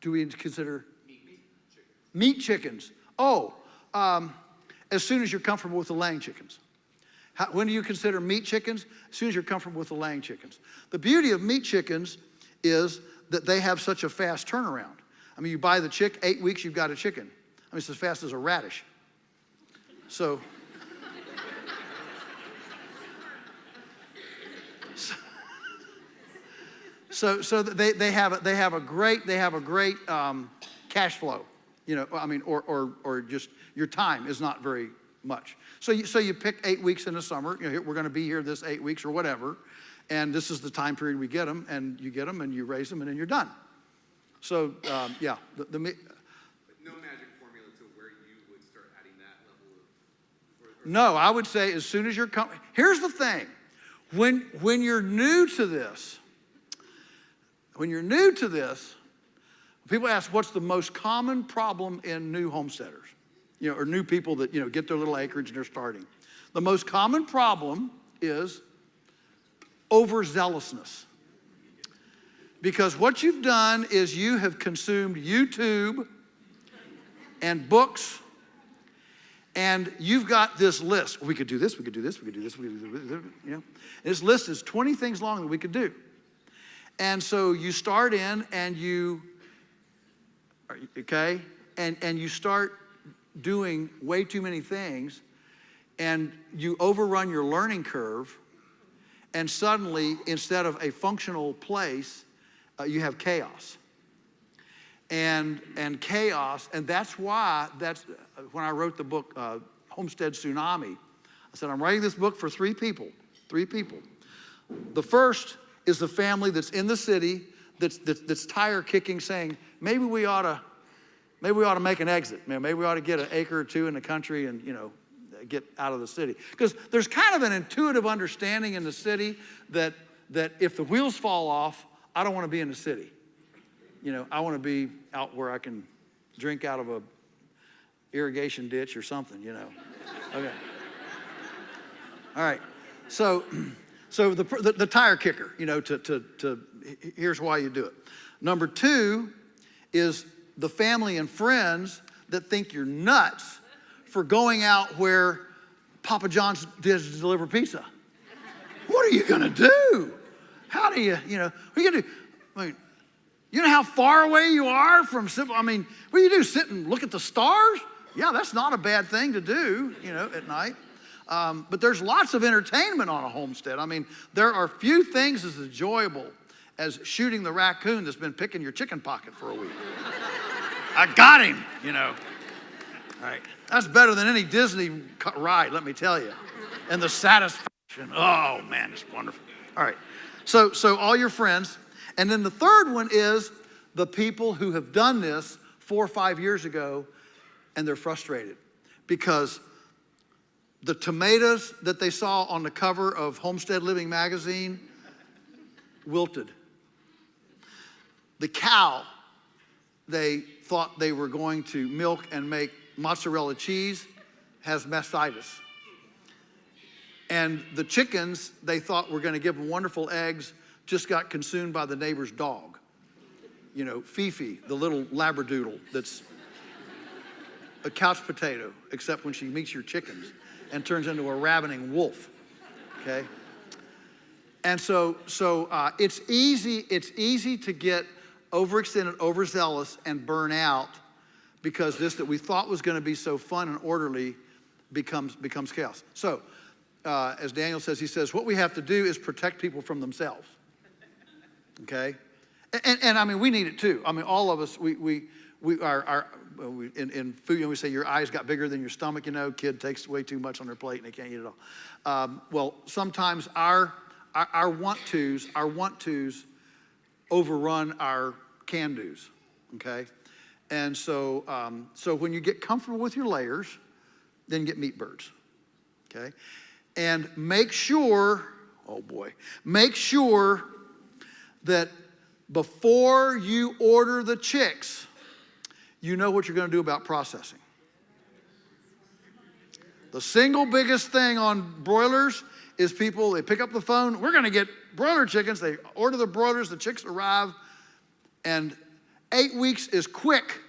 Do we consider Meat chickens. Meat chickens. Oh, as soon as you're comfortable with the laying chickens. When do you consider meat chickens? As soon as you're comfortable with the laying chickens. The beauty of meat chickens is that they have such a fast turnaround. I mean, you buy the chick, 8 weeks, you've got a chicken. I mean, it's as fast as a radish. So they have a great cash flow, you know. I mean, or just your time is not very much. So you pick 8 weeks in the summer. You know, we're going to be here this 8 weeks or whatever, and this is the time period we get them, and you get them and you raise them, and then you're done. So yeah, But no magic formula to where you would start adding that level of. No, I would say as soon as you're here's the thing, when you're new to this. When you're new to this, people ask, what's the most common problem in new homesteaders? You know, or new people that, you know, get their little acreage and they're starting. The most common problem is overzealousness. Because what you've done is you have consumed YouTube and books, and you've got this list. We could do this, we could do this, we could do this, we could do this, you know. This list is 20 things long that we could do. And so you start in and you start doing way too many things, and you overrun your learning curve, and suddenly, instead of a functional place, you have chaos. And chaos, and that's when I wrote the book, Homestead Tsunami, I said, I'm writing this book for three people. The first is the family that's in the city that's tire kicking, saying, maybe we ought to make an exit. Maybe we ought to get an acre or two in the country and, you know, get out of the city. Because there's kind of an intuitive understanding in the city that if the wheels fall off, I don't want to be in the city. You know, I want to be out where I can drink out of a irrigation ditch or something, you know. Okay. All right. So the tire kicker, you know, here's why you do it. Number two is the family and friends that think you're nuts for going out where Papa John's does deliver pizza. What are you gonna do? How do you know, what are you gonna do? I mean, you know how far away you are from simple, I mean, what do you do, sit and look at the stars? Yeah, that's not a bad thing to do, you know, at night. But there's lots of entertainment on a homestead. I mean, there are few things as enjoyable as shooting the raccoon that's been picking your chicken pocket for a week. I got him, you know. All right, that's better than any Disney ride, let me tell you. And the satisfaction, oh man, it's wonderful. All right, so all your friends. And then the third one is the people who have done this 4 or 5 years ago, and they're frustrated because the tomatoes that they saw on the cover of Homestead Living magazine wilted. The cow they thought they were going to milk and make mozzarella cheese has mastitis. And the chickens they thought were going to give them wonderful eggs just got consumed by the neighbor's dog. You know, Fifi, the little labradoodle that's a couch potato, except when she meets your chickens and turns into a ravening wolf, okay? And so it's easy to get overextended, overzealous, and burn out because this that we thought was going to be so fun and orderly becomes chaos. So, as Daniel says, he says, what we have to do is protect people from themselves, okay? And I mean, we need it too. I mean, all of us, we are in food, you know, we say your eyes got bigger than your stomach, you know, kid takes way too much on their plate and they can't eat it all. Well, sometimes our want-tos overrun our can-dos, okay? And so when you get comfortable with your layers, then get meat birds, okay? And make sure that before you order the chicks, you know what you're going to do about processing. The single biggest thing on broilers is people, they pick up the phone, we're going to get broiler chickens. They order the broilers, the chicks arrive, and 8 weeks is quick.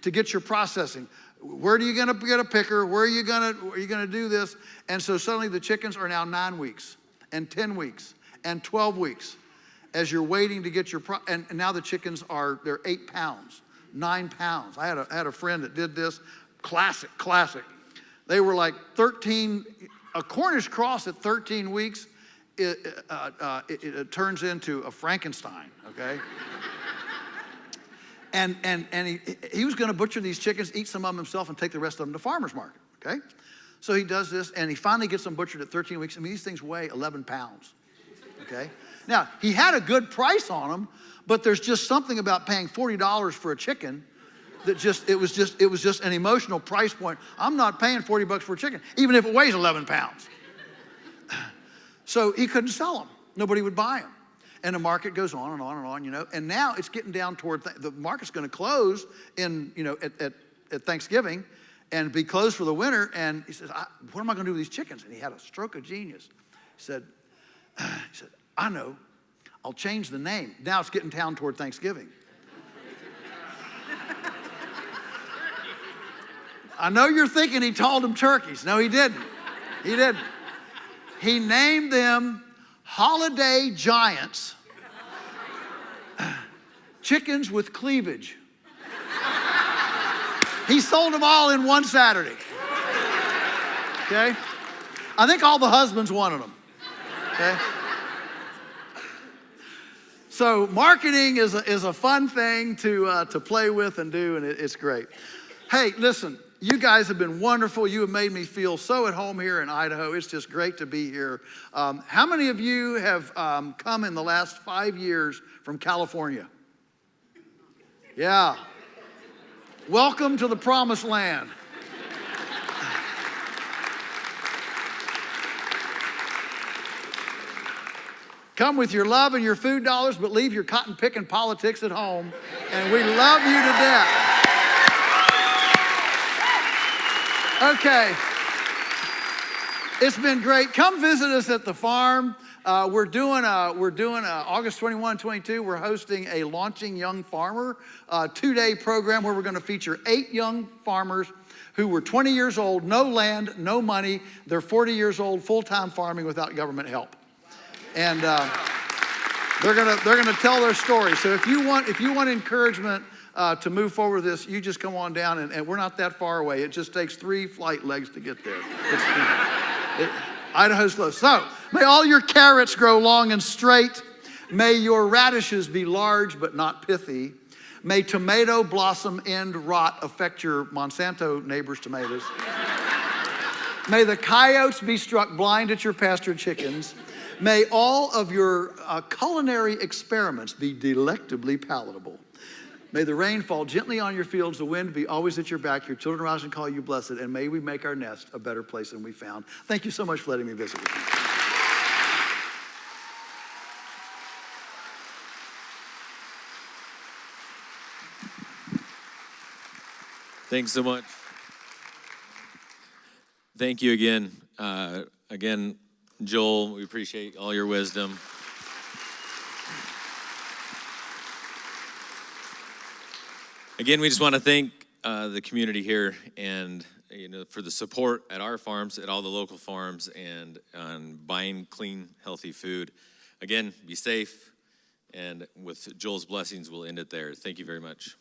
to get your processing. Where are you going to get a picker? Where are you going to do this? And so suddenly the chickens are now 9 weeks and 10 weeks and 12 weeks as you're waiting to get your, and now the chickens they're 8 pounds, 9 pounds. I had a friend that did this, classic. They were like 13, a Cornish cross at 13 weeks, it turns into a Frankenstein, okay? And he was going to butcher these chickens, eat some of them himself, and take the rest of them to farmer's market, okay? So he does this, and he finally gets them butchered at 13 weeks. I mean, these things weigh 11 pounds, okay? Now, he had a good price on them, but there's just something about paying $40 for a chicken that it was just an emotional price point. I'm not paying $40 for a chicken, even if it weighs 11 pounds. So he couldn't sell them. Nobody would buy them. And the market goes on and on and on, you know. And now it's getting down toward, the market's going to close at Thanksgiving and be closed for the winter. And he says, what am I going to do with these chickens? And he had a stroke of genius. He said, I know, I'll change the name. Now it's getting down toward Thanksgiving. I know you're thinking he told them turkeys. No, he didn't. He named them Holiday Giants, chickens with cleavage. He sold them all in one Saturday. Okay? I think all the husbands wanted them. Okay? So marketing is a fun thing to play with and do, and it's great. Hey, listen. You guys have been wonderful. You have made me feel so at home here in Idaho. It's just great to be here. How many of you have come in the last 5 years from California? Yeah. Welcome to the promised land. Come with your love and your food dollars, but leave your cotton picking politics at home. And we love you to death. Okay, it's been great. Come visit us at the farm. We're doing August 21, 22. We're hosting a Launching Young Farmer 2-day program where we're going to feature 8 young farmers who were 20 years old, no land, no money. They're 40 years old, full-time farming without government help, and they're gonna tell their story. So if you want encouragement to move forward with this, you just come on down, and we're not that far away. It just takes 3 flight legs to get there. Idaho's close. So, may all your carrots grow long and straight. May your radishes be large but not pithy. May tomato blossom end rot affect your Monsanto neighbor's tomatoes. May the coyotes be struck blind at your pastured chickens. May all of your culinary experiments be delectably palatable. May the rain fall gently on your fields, the wind be always at your back, your children rise and call you blessed, and may we make our nest a better place than we found. Thank you so much for letting me visit with you. Thanks so much. Thank you again. Joel, we appreciate all your wisdom. Again, we just want to thank the community here and for the support at our farms, at all the local farms, and on buying clean, healthy food. Again, be safe, and with Joel's blessings, we'll end it there. Thank you very much.